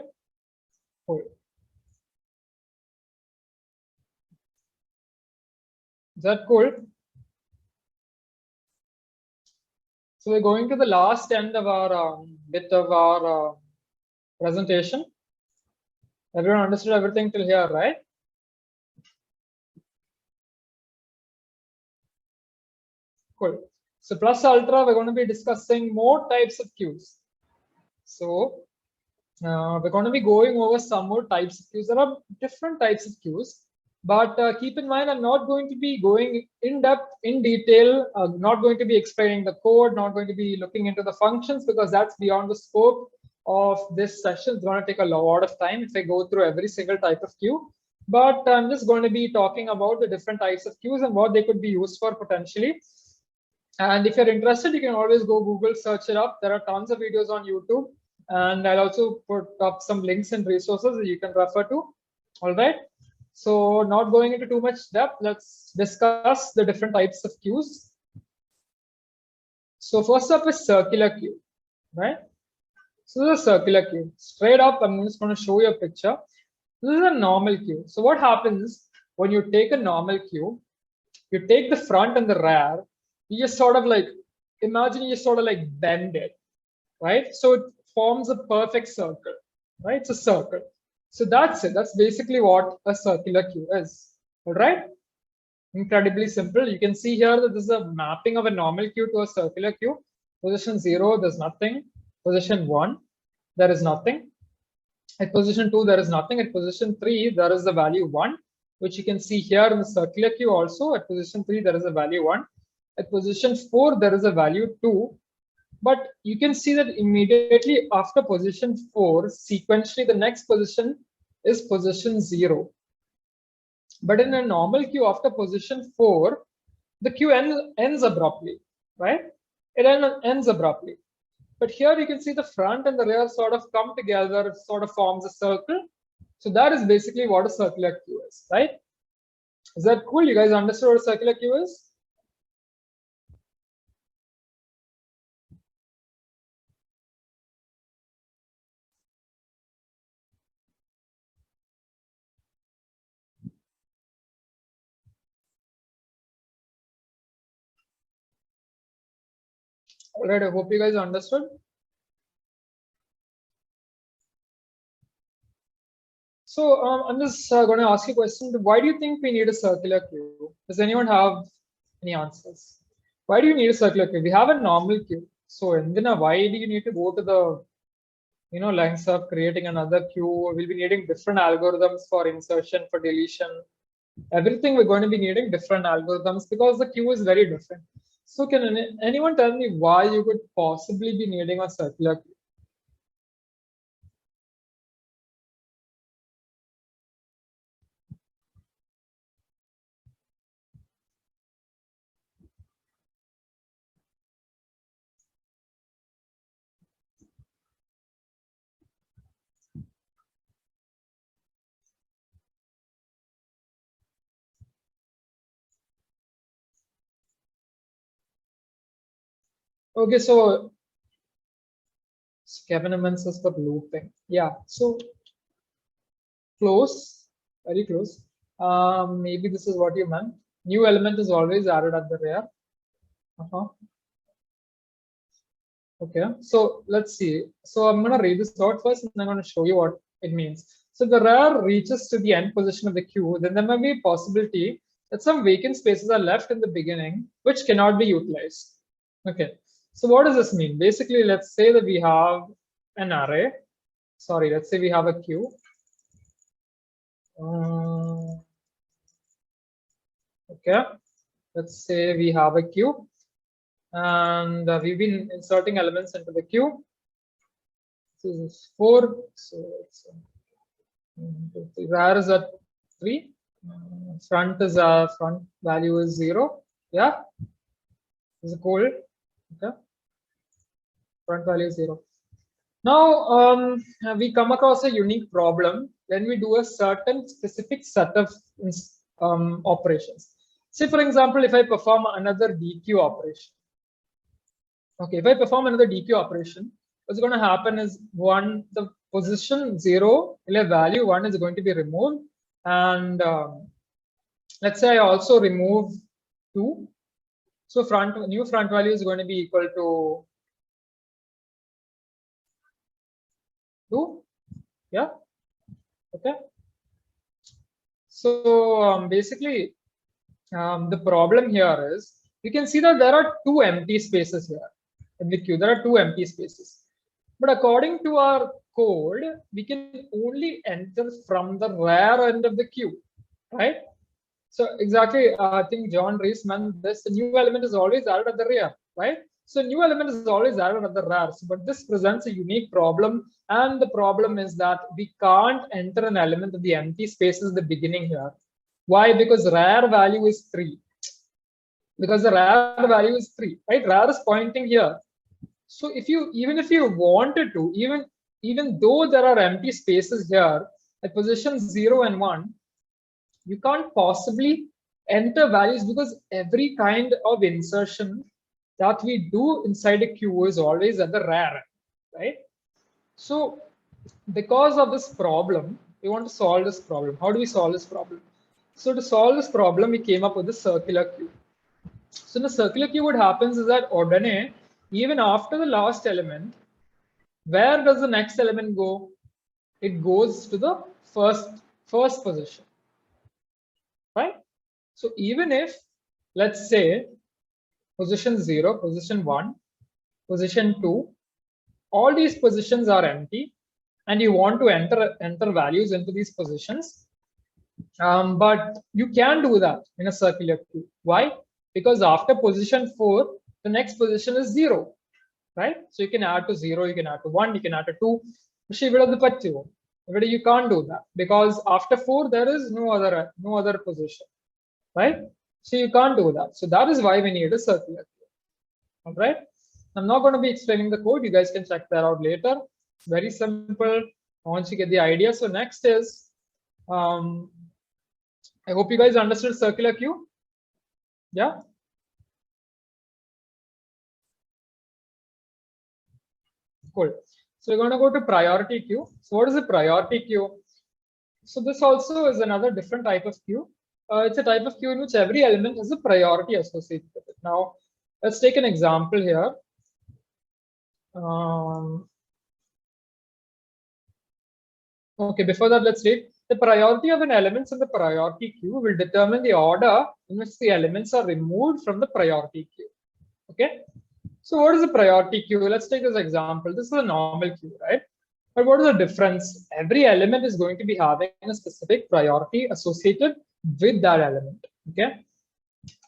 cool. Is that cool? So we're going to the last end of our bit of our presentation. Everyone understood everything till here, right? Cool. So plus ultra, we're going to be discussing more types of queues. So we're going to be going over some more types of queues. There are different types of queues, but keep in mind, I'm not going to be going in depth, in detail, not going to be explaining the code, not going to be looking into the functions, because that's beyond the scope of this session. It's going to take a lot of time if I go through every single type of queue. But I'm just going to be talking about the different types of queues and what they could be used for potentially. And if you're interested, you can always go Google, search it up. There are tons of videos on YouTube. And I'll also put up some links and resources that you can refer to. All right. So not going into too much depth, let's discuss the different types of queues. So first up is circular queue, right? So this is a circular queue. Straight up, I'm just going to show you a picture. This is a normal queue. So what happens when you take a normal queue, you take the front and the rear, you just sort of like, imagine you sort of like bend it, right? So it forms a perfect circle, right? It's a circle. So that's it. That's basically what a circular queue is. All right. Incredibly simple. You can see here that this is a mapping of a normal queue to a circular queue. Position 0, there's nothing. Position 1, there is nothing. At position 2, there is nothing. At position 3, there is the value 1, which you can see here in the circular queue also. At position 3, there is a value 1. At position 4, there is a value 2. But you can see that immediately after position 4, sequentially, the next position is position 0. But in a normal queue, after position 4, the queue ends abruptly, right? It ends abruptly. But here you can see the front and the rear sort of come together, sort of forms a circle. So that is basically what a circular queue is, right? Is that cool? You guys understood what a circular queue is? All right, I hope you guys understood. So I'm just going to ask you a question. Why do you think we need a circular queue? Does anyone have any answers? Why do you need a circular queue? We have a normal queue. So Indina, why do you need to go to the lengths of creating another queue? We'll be needing different algorithms for insertion, for deletion. Everything we're going to be needing different algorithms because the queue is very different. So can anyone tell me why you could possibly be needing a circular queue? Okay, so Kevin Amens for looping. Yeah, so close, very close. Maybe this is what you meant. New element is always added at the rear. Okay, so let's see. So I'm going to read this out first and I'm going to show you what it means. So the rear reaches to the end position of the queue, then there may be a possibility that some vacant spaces are left in the beginning, which cannot be utilized. Okay, so what does this mean? Basically, let's say that we have an array. Sorry, let's say we have a queue. Okay, let's say we have a queue and we've been inserting elements into the queue. This is 4, so it's rear is at 3, front is front value is 0. Yeah, is cold. Okay, front value is 0. Now we come across a unique problem when we do a certain specific set of operations. Say for example, if I perform another DQ operation. Okay, if I perform another DQ operation, what's going to happen is the position 0 value 1 is going to be removed, and let's say I also remove 2. So new front value is going to be equal to 2. Yeah. Okay. So basically, the problem here is you can see that there are 2 empty spaces here in the queue. There are 2 empty spaces, but according to our code, we can only enter from the rear end of the queue, right? So exactly, I think John Rees meant this. The new element is always added at the rear, right? So new element is always added at the rear. But this presents a unique problem, and the problem is that we can't enter an element of the empty spaces at the beginning here. Why? Because rear value is 3. Because the rear value is 3, right? Rear is pointing here. So even if you wanted to, even though there are empty spaces here at position 0 and 1, you can't possibly enter values because every kind of insertion that we do inside a queue is always at the rear, right? So because of this problem, we want to solve this problem. How do we solve this problem? So to solve this problem, we came up with a circular queue. So in the circular queue, what happens is that ordinary, even after the last element, where does the next element go? It goes to the first position, right? So even if, let's say, position 0, position 1, position 2, all these positions are empty, and you want to enter values into these positions, but you can do that in a circular queue. Why? Because after position 4, the next position is 0, right? So you can add to 0, you can add to 1, you can add to 2. You can't do that because after 4 there is no other position, right? So you can't do that. So that is why we need a circular queue. All right. I'm not going to be explaining the code. You guys can check that out later. Very simple. Once you get the idea. So next is, I hope you guys understood circular queue. Yeah. Cool. So we're going to go to priority queue. So what is a priority queue? So this also is another different type of queue. It's a type of queue in which every element has a priority associated with it. Now, let's take an example here. Okay, before that, let's read. The priority of an element in the priority queue will determine the order in which the elements are removed from the priority queue. Okay. So what is the priority queue? Let's take this example. This is a normal queue, right? But what is the difference? Every element is going to be having a specific priority associated with that element. Okay.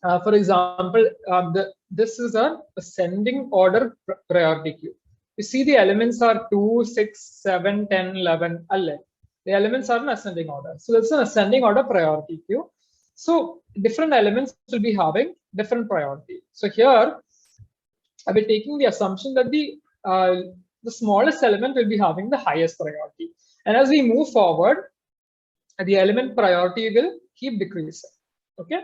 For example, this is an ascending order priority queue. You see the elements are 2, 6, 7, 10, 11, 11. The elements are in ascending order. So that's an ascending order priority queue. So different elements will be having different priority. So here, I'll be taking the assumption that the smallest element will be having the highest priority. And as we move forward, the element priority will keep decreasing. Okay.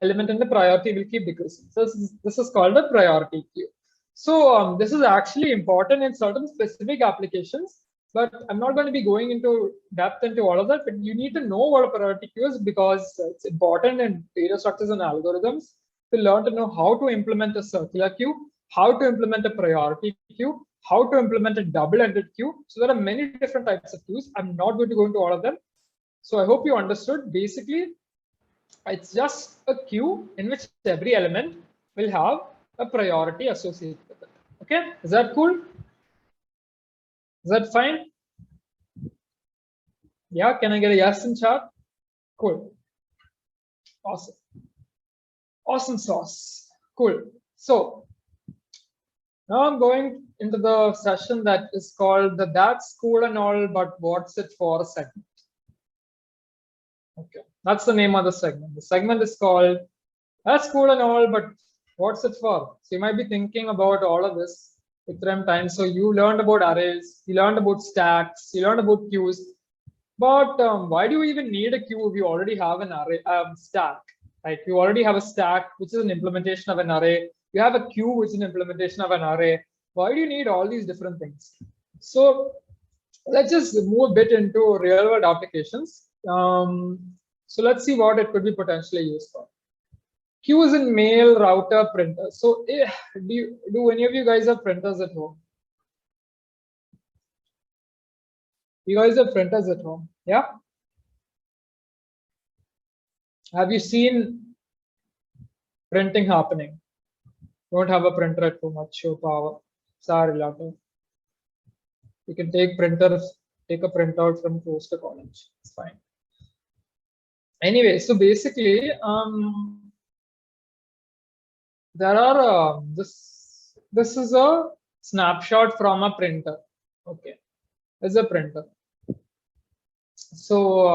Element in the priority will keep decreasing. So this is called a priority queue. So this is actually important in certain specific applications, but I'm not going to be going into depth into all of that. But you need to know what a priority queue is because it's important in data structures and algorithms to learn to know how to implement a circular queue, how to implement a priority queue, how to implement a double-ended queue. So there are many different types of queues. I'm not going to go into all of them. So I hope you understood. Basically, it's just a queue in which every element will have a priority associated with it. Okay, is that cool? Is that fine? Yeah, can I get a yes in chat? Cool. Awesome. Awesome sauce. Cool. So now I'm going into the session that is called the That's Cool and All, but What's It For segment. Okay, that's the name of the segment. The segment is called That's Cool and All, but What's it for? So you might be thinking about all of this with time. So you learned about arrays, you learned about stacks, you learned about queues. But why do you even need a queue if you already have an array stack? Right? You already have a stack, which is an implementation of an array. You have a queue, which is an implementation of an array. Why do you need all these different things? So let's just move a bit into real world applications. So let's see what it could be potentially used for. Queues in mail, router, printer. So do any of you guys have printers at home? You guys have printers at home? Yeah. Have you seen printing happening? Don't have a printer at home, show power. Sorry, Lato. You can take a printout from close to college. It's fine. Anyway, so basically, there are this is a snapshot from a printer. Okay, it's a printer. So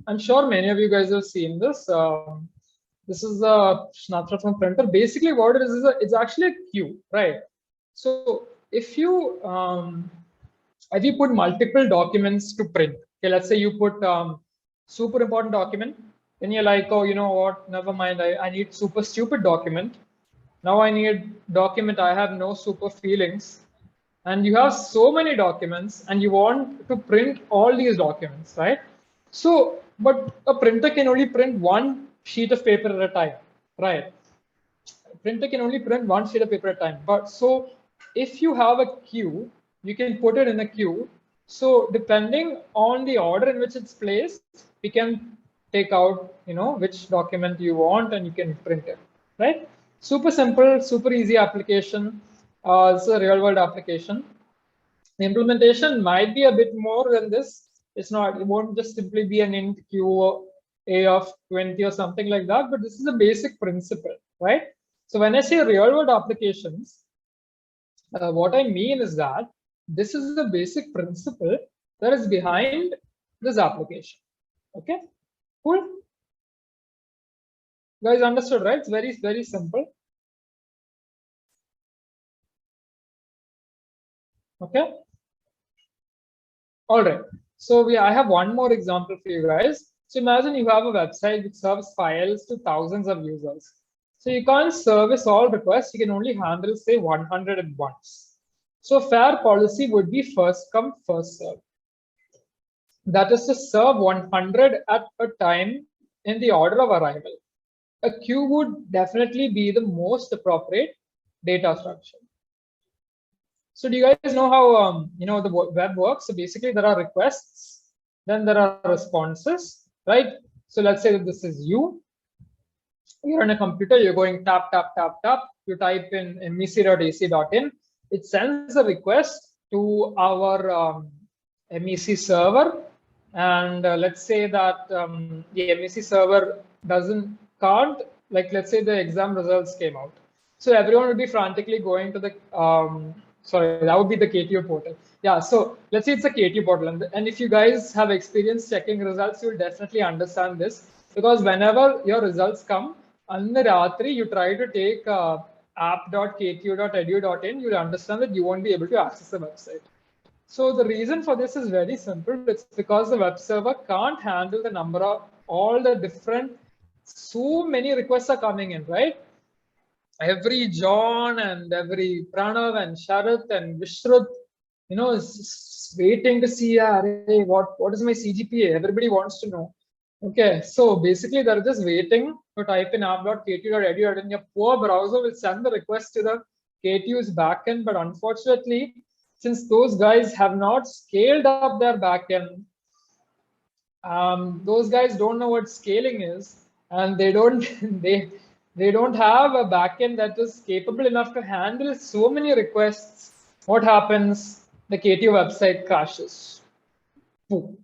I'm sure many of you guys have seen this. This is a snapshot from printer. Basically, what it is it's actually a queue, right? So if you put multiple documents to print, okay, let's say you put super important document, then you're like, oh, you know what? Never mind. I need super stupid document. Now I need document. I have no super feelings. And you have so many documents and you want to print all these documents, right? So, but a printer can only print one sheet of paper at a time, right? A printer can only print one sheet of paper at a time. But so if you have a queue, you can put it in a queue. So depending on the order in which it's placed, we can take out, which document you want and you can print it, right? Super simple, super easy application. It's a real world application. The implementation might be a bit more than this. It won't just simply be an int q a of 20 or something like that, but this is a basic principle, right? So when I say real world applications, what I mean is that this is the basic principle that is behind this application. Okay, cool. You guys understood, right? It's very, very simple. Okay. All right. So I have one more example for you guys. So imagine you have a website which serves files to thousands of users. So you can't service all requests. You can only handle, say, 100 at once. So fair policy would be first come, first serve. That is to serve 100 at a time in the order of arrival. A queue would definitely be the most appropriate data structure. So do you guys know how the web works? So basically there are requests, then there are responses, right? So let's say that this is you. You're on a computer, you're going tap, tap, tap, tap. You type in mec.ac.in. It sends a request to our MEC server. And let's say that the MEC server can't, like let's say the exam results came out. So everyone would be frantically going to the, sorry, that would be the KTU portal. Yeah, so let's say it's a KTU portal. And if you guys have experience checking results, you'll definitely understand this. Because whenever your results come, on the Ratri, you try to take app.ktu.edu.in, you'll understand that you won't be able to access the website. So the reason for this is very simple. It's because the web server can't handle the number of all the different, so many requests are coming in, right? Every John and every Pranav and Sharath and Vishrut, is waiting to see, hey, what is my CGPA? Everybody wants to know. Okay, so basically they're just waiting to type in app.ktu.edu, and your poor browser will send the request to the KTU's backend. But unfortunately, since those guys have not scaled up their backend, those guys don't know what scaling is, and they don't they don't have a backend that is capable enough to handle so many requests. What happens? The KTU website crashes. Boom.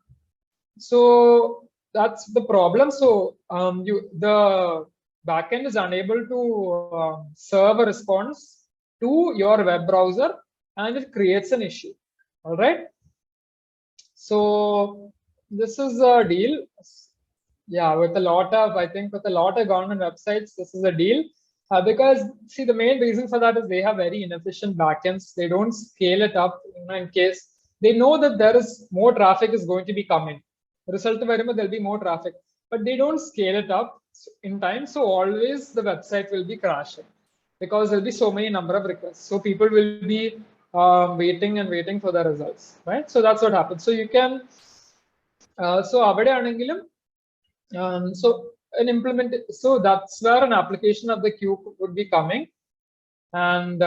So that's the problem. So the backend is unable to serve a response to your web browser, and it creates an issue. All right. So this is a deal. Yeah, with a lot of government websites, this is a deal. Because see, the main reason for that is they have very inefficient backends. They don't scale it up, in case they know that there is more traffic is going to be coming. Result of there'll be more traffic, but they don't scale it up in time. So always the website will be crashing because there'll be so many number of requests. So people will be waiting and waiting for the results, right? So that's what happens. So you can so avade anengilum so an so that's where an application of the queue would be coming, and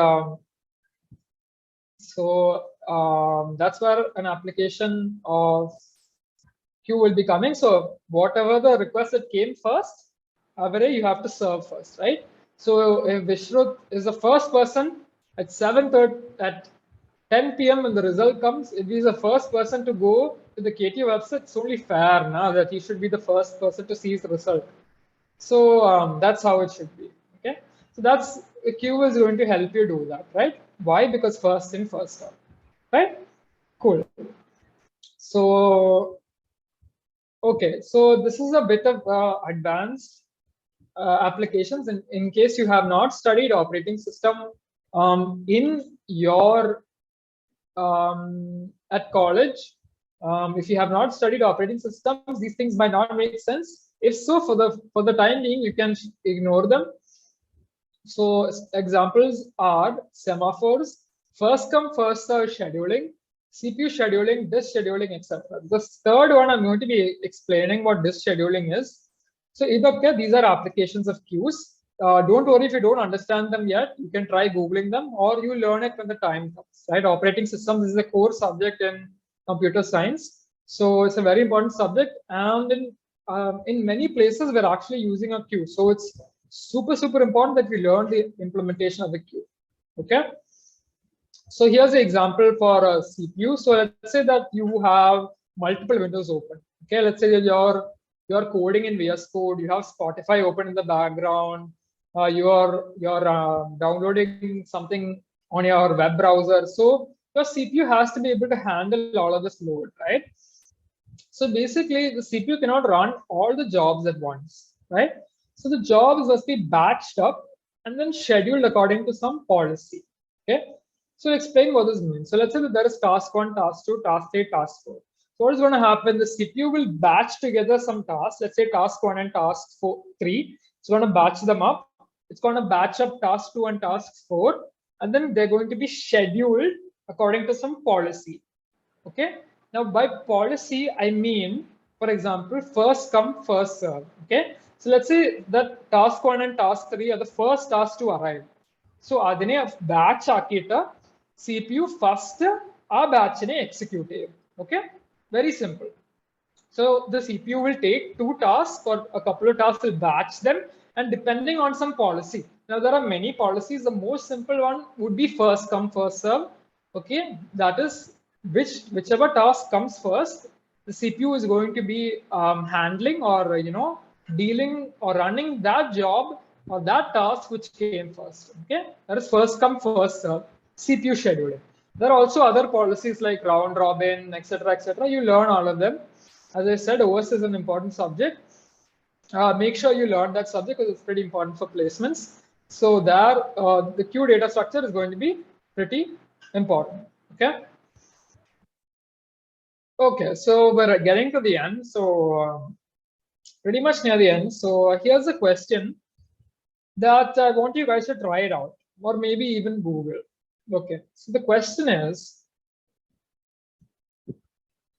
that's where an application of queue will be coming. So whatever the request that came first, you have to serve first, right? So if Vishrut is the first person at 7:30 at 10 p.m. when the result comes, if he's the first person to go to the KT website, it's only fair now that he should be the first person to see the result. So that's how it should be. Okay, so that's the queue is going to help you do that, right? Why? Because first in, first out, right? Cool. So okay, so this is a bit of advanced applications. In case you have not studied operating system in your at college, if you have not studied operating systems, these things might not make sense. If so, for the time being, you can ignore them. So examples are semaphores, first come first serve scheduling, CPU scheduling, disk scheduling, etc. The third one I'm going to be explaining what disk scheduling is. So these are applications of queues. Don't worry if you don't understand them yet. You can try Googling them, or you learn it when the time comes, right? Operating systems is a core subject in computer science. So it's a very important subject. And in many places, we're actually using a queue. So it's super important that we learn the implementation of the queue. Okay. So here's an example for a CPU. So let's say that you have multiple windows open. Okay, let's say that you're coding in VS Code. You have Spotify open in the background. You're downloading something on your web browser. So your CPU has to be able to handle all of this load, right? So basically, the CPU cannot run all the jobs at once, right? So the jobs must be batched up and then scheduled according to some policy. Okay. So explain what this means. So let's say that there is task 1, task 2, task 3, task 4. So what is going to happen? The CPU will batch together some tasks. Let's say task 1 and task 3. It's going to batch them up. It's going to batch up task 2 and task 4. And then they're going to be scheduled according to some policy. Okay. Now by policy, I mean, for example, first come, first serve. Okay. So let's say that task 1 and task 3 are the first tasks to arrive. So adine batch akita CPU first a batch ne execute. Okay, very simple. So the CPU will take 2 tasks or a couple of tasks, will batch them, and depending on some policy. Now there are many policies. The most simple one would be first come first serve. Okay, that is whichever task comes first, the CPU is going to be handling or dealing or running that job or that task which came first. Okay, that is first come first serve CPU scheduling. There are also other policies like round robin, etc., etc. You learn all of them. As I said, OS is an important subject. Make sure you learn that subject because it's pretty important for placements. So there, the queue data structure is going to be pretty important. Okay. Okay, so we're getting to the end. So pretty much near the end. So here's a question that I want you guys to try it out, or maybe even Google. Okay, so the question is,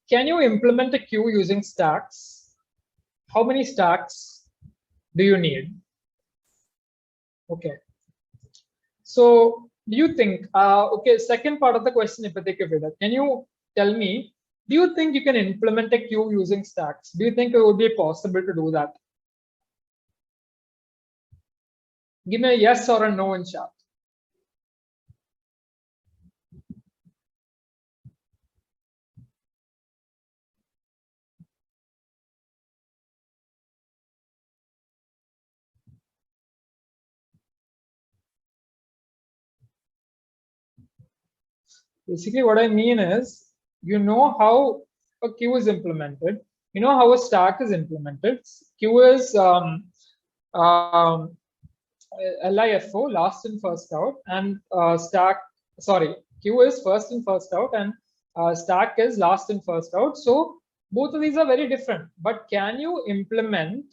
can you implement a queue using stacks? How many stacks do you need? Okay, so do you think, okay, second part of the question, can you tell me, do you think you can implement a queue using stacks? Do you think it would be possible to do that? Give me a yes or a no in chat. Basically, what I mean is, you know how a queue is implemented. You know how a stack is implemented. Queue is LIFO, last in first out, and queue is first in first out, and stack is last in first out. So both of these are very different. But can you implement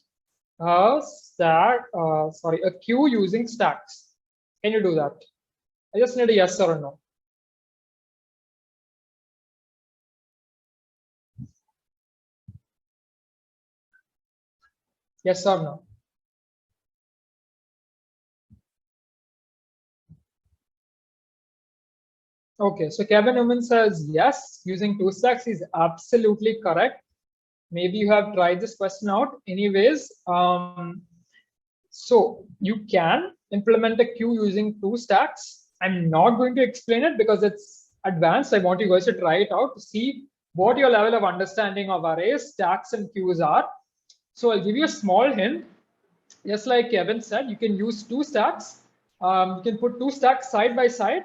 a queue using stacks? Can you do that? I just need a yes or a no. Yes or no? Okay, so Kevin Newman says yes, using two stacks is absolutely correct. Maybe you have tried this question out. Anyways, so you can implement a queue using two stacks. I'm not going to explain it because it's advanced. I want you guys to try it out to see what your level of understanding of arrays, stacks, and queues are. So I'll give you a small hint. Just like Kevin said, you can use two stacks. You can put two stacks side by side.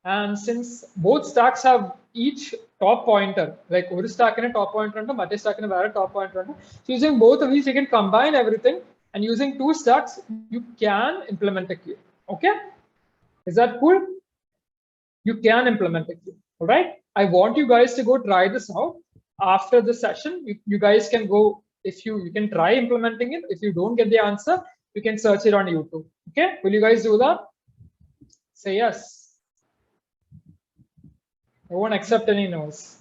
And since both stacks have each top pointer, like one stack and a top pointer, another stack and a top pointer. So using both of these, you can combine everything. And using two stacks, you can implement a queue. Okay? Is that cool? You can implement a queue. All right? I want you guys to go try this out. After the session, you guys can go, if you can try implementing it. If you don't get the answer, you can search it on YouTube. Okay? Will you guys do that? Say yes. I won't accept any no's.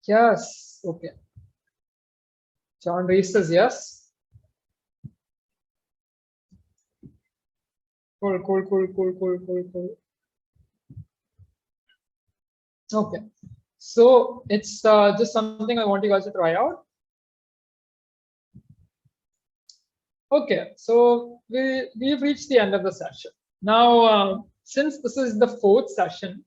Yes. Okay. John Reese says yes. Cool. Okay. So it's just something I want you guys to try out. Okay, so we've reached the end of the session. Now, since this is the fourth session,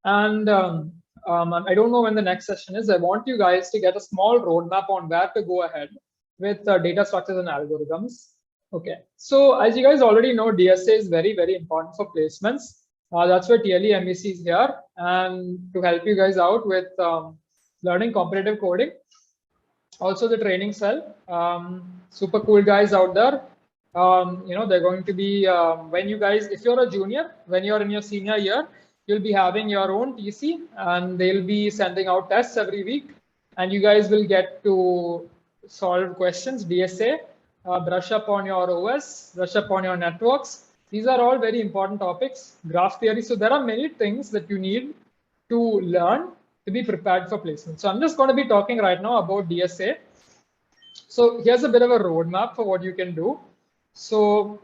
and I don't know when the next session is, I want you guys to get a small roadmap on where to go ahead with data structures and algorithms. Okay, so as you guys already know, DSA is very, very important for placements. That's why TLE MEC is here, and to help you guys out with learning competitive coding. Also the training cell, super cool guys out there. They're going to be, when you guys, if you're a junior, when you're in your senior year, you'll be having your own TC and they'll be sending out tests every week. And you guys will get to solve questions, DSA, brush up on your OS, brush up on your networks. These are all very important topics, graph theory. So there are many things that you need to learn to be prepared for placement. So I'm just going to be talking right now about DSA. So here's a bit of a roadmap for what you can do. So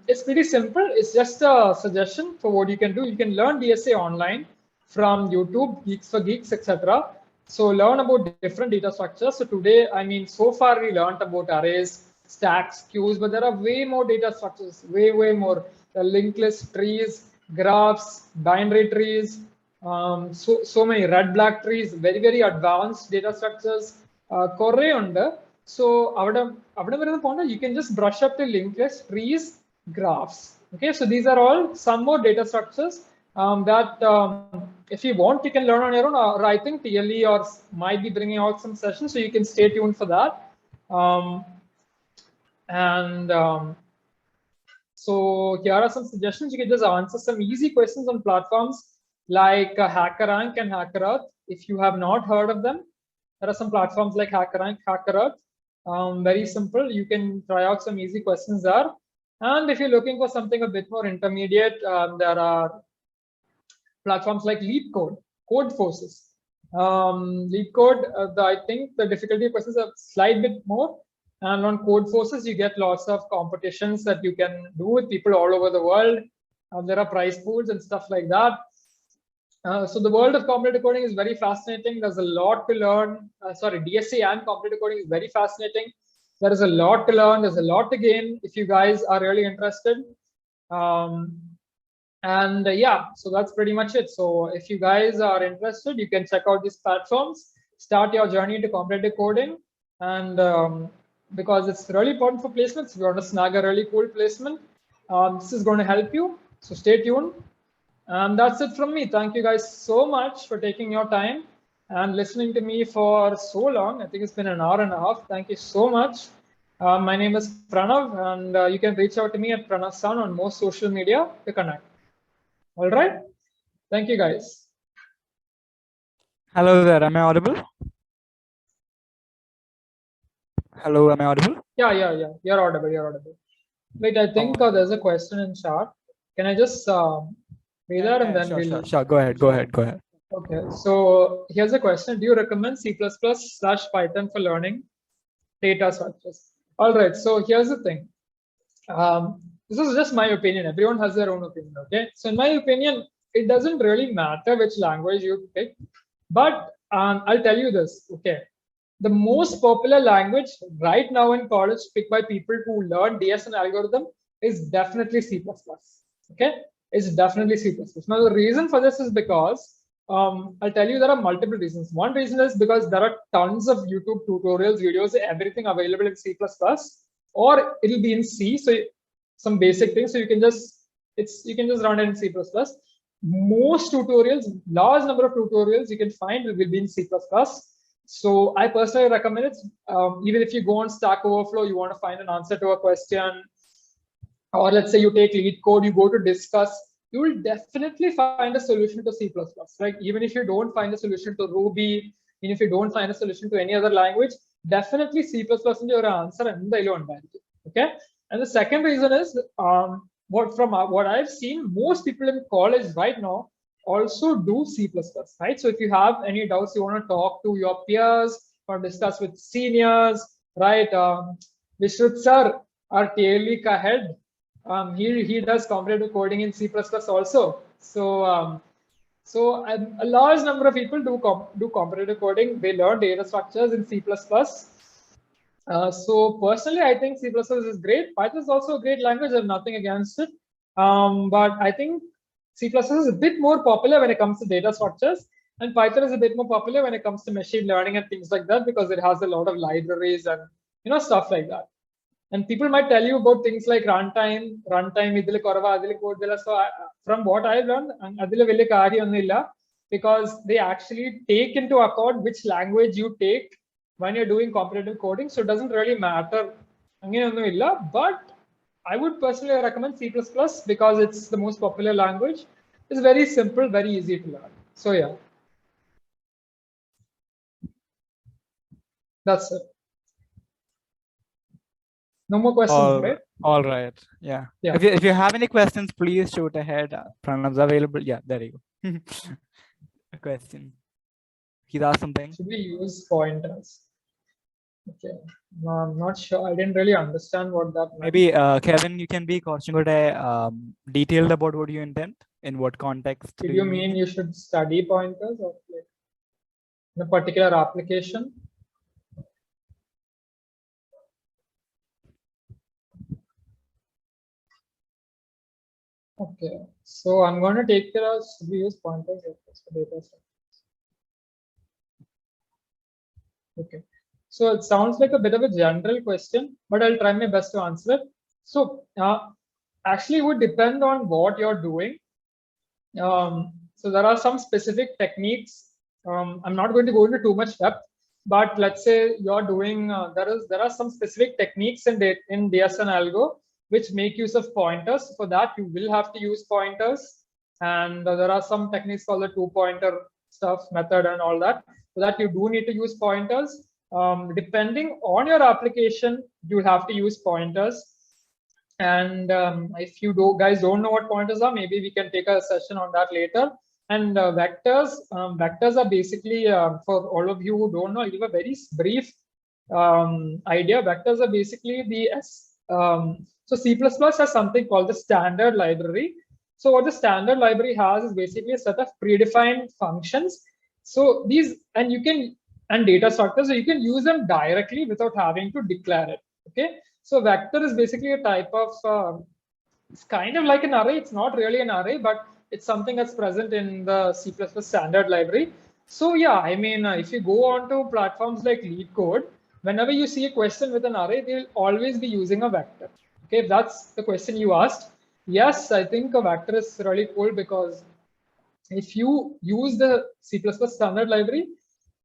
it's pretty simple. It's just a suggestion for what you can do. You can learn DSA online from YouTube, Geeks for Geeks, etc. So learn about different data structures. So today, I mean, so far we learned about arrays, stacks, queues, but there are way more data structures, way more. The linked list trees, graphs, binary trees, so many red-black trees, very advanced data structures. So you can just brush up to linked list, trees, graphs. Okay, so these are all some more data structures that if you want, you can learn on your own. Or I think TLE or might be bringing out some sessions, so you can stay tuned for that. So here are some suggestions. You can just answer some easy questions on platforms like HackerRank and HackerEarth. If you have not heard of them, there are some platforms like HackerRank, HackerEarth. Very simple. You can try out some easy questions there. And if you're looking for something a bit more intermediate, there are platforms like LeetCode, CodeForces. LeetCode, I think the difficulty questions are a slight bit more. And on CodeForces, you get lots of competitions that you can do with people all over the world. There are prize pools and stuff like that. So the world of competitive coding is very fascinating. There's a lot to learn. DSA and competitive coding is very fascinating. There is a lot to learn. There's a lot to gain if you guys are really interested. Yeah, so that's pretty much it. So if you guys are interested, you can check out these platforms, start your journey into competitive coding. And because it's really important for placements, if you want to snag a really cool placement, this is going to help you. So stay tuned. And that's it from me. Thank you guys so much for taking your time and listening to me for so long. I think it's been an hour and a half. Thank you so much. My name is Pranav, and you can reach out to me at Pranav San on most social media to connect. All right. Thank you, guys. Hello there. Am I audible? Hello, am I audible? Yeah. You're audible. You're audible. Wait, I think there's a question in chat. Can I just read that and then we'll... Sure. Go ahead. Okay. So here's a question. Do you recommend C++/Python for learning data structures? All right. So here's the thing. This is just my opinion. Everyone has their own opinion. Okay. So in my opinion, it doesn't really matter which language you pick, but I'll tell you this. Okay. The most popular language right now in college picked by people who learn DS and algorithm is definitely C++. Okay. It's definitely C++. Now, the reason for this is because I'll tell you there are multiple reasons. One reason is because there are tons of YouTube tutorials, videos, everything available in C++, or it'll be in C. So some basic things. So you can just run it in C++. Most tutorials, large number of tutorials you can find will be in C++. So I personally recommend it. Even if you go on Stack Overflow, you want to find an answer to a question, or let's say you take lead code, you go to discuss, you will definitely find a solution to C++, right? Even if you don't find a solution to Ruby, even if you don't find a solution to any other language, definitely C++ is your answer. Okay. And the second reason is what I've seen, most people in college right now also do C++, right? So if you have any doubts, you want to talk to your peers or discuss with seniors, right? Vishrut sir, our TLE MEC head, he does competitive coding in C++ also. So a large number of people do competitive coding. They learn data structures in C++. So personally, I think C++ is great. Python is also a great language. I have nothing against it. But I think C++ is a bit more popular when it comes to data structures, and Python is a bit more popular when it comes to machine learning and things like that, because it has a lot of libraries and stuff like that. And people might tell you about things like runtime, idile korava, adile code dilla. So from what I've learned, adile velle karyam illa, because they actually take into account which language you take when you're doing competitive coding. So it doesn't really matter. But I would personally recommend C++ because it's the most popular language. It's very simple, very easy to learn. So yeah, that's it. No more questions, right? All right. Yeah. If you have any questions, please shoot ahead. Pranav's available. Yeah, there you go. A question. He's asked something. Should we use pointers? Okay. No, I'm not sure. I didn't really understand what that meant. Maybe Kevin, you can be detailed about what you intend, in what context. Did you mean you should study pointers or like in a particular application? Okay, so I'm going to take care of should we use pointers for data structures. Okay, so it sounds like a bit of a general question, but I'll try my best to answer it. So actually it would depend on what you're doing. So there are some specific techniques. I'm not going to go into too much depth, but let's say you're doing, there are some specific techniques in DS and algo which make use of pointers. For that, you will have to use pointers. And there are some techniques called the two-pointer stuff, method and all that. For that, you do need to use pointers. Depending on your application, you'll have to use pointers. And if you guys don't know what pointers are, maybe we can take a session on that later. And vectors are basically, for all of you who don't know, I'll give a very brief idea. Vectors are basically so C++ has something called the standard library. So what the standard library has is basically a set of predefined functions. So these, and data structures, so you can use them directly without having to declare it. Okay. So vector is basically a type of, it's kind of like an array. It's not really an array, but it's something that's present in the C++ standard library. So yeah, I mean, if you go on to platforms like LeetCode, whenever you see a question with an array, they'll always be using a vector. Okay, if that's the question you asked, yes, I think a vector is really cool, because if you use the C++ standard library,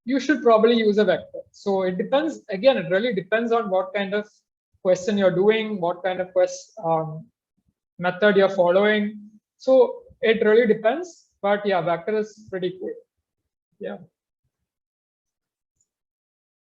you should probably use a vector. So it depends, again, it really depends on what kind of question you're doing, what kind of method you're following. So it really depends, but yeah, vector is pretty cool. Yeah.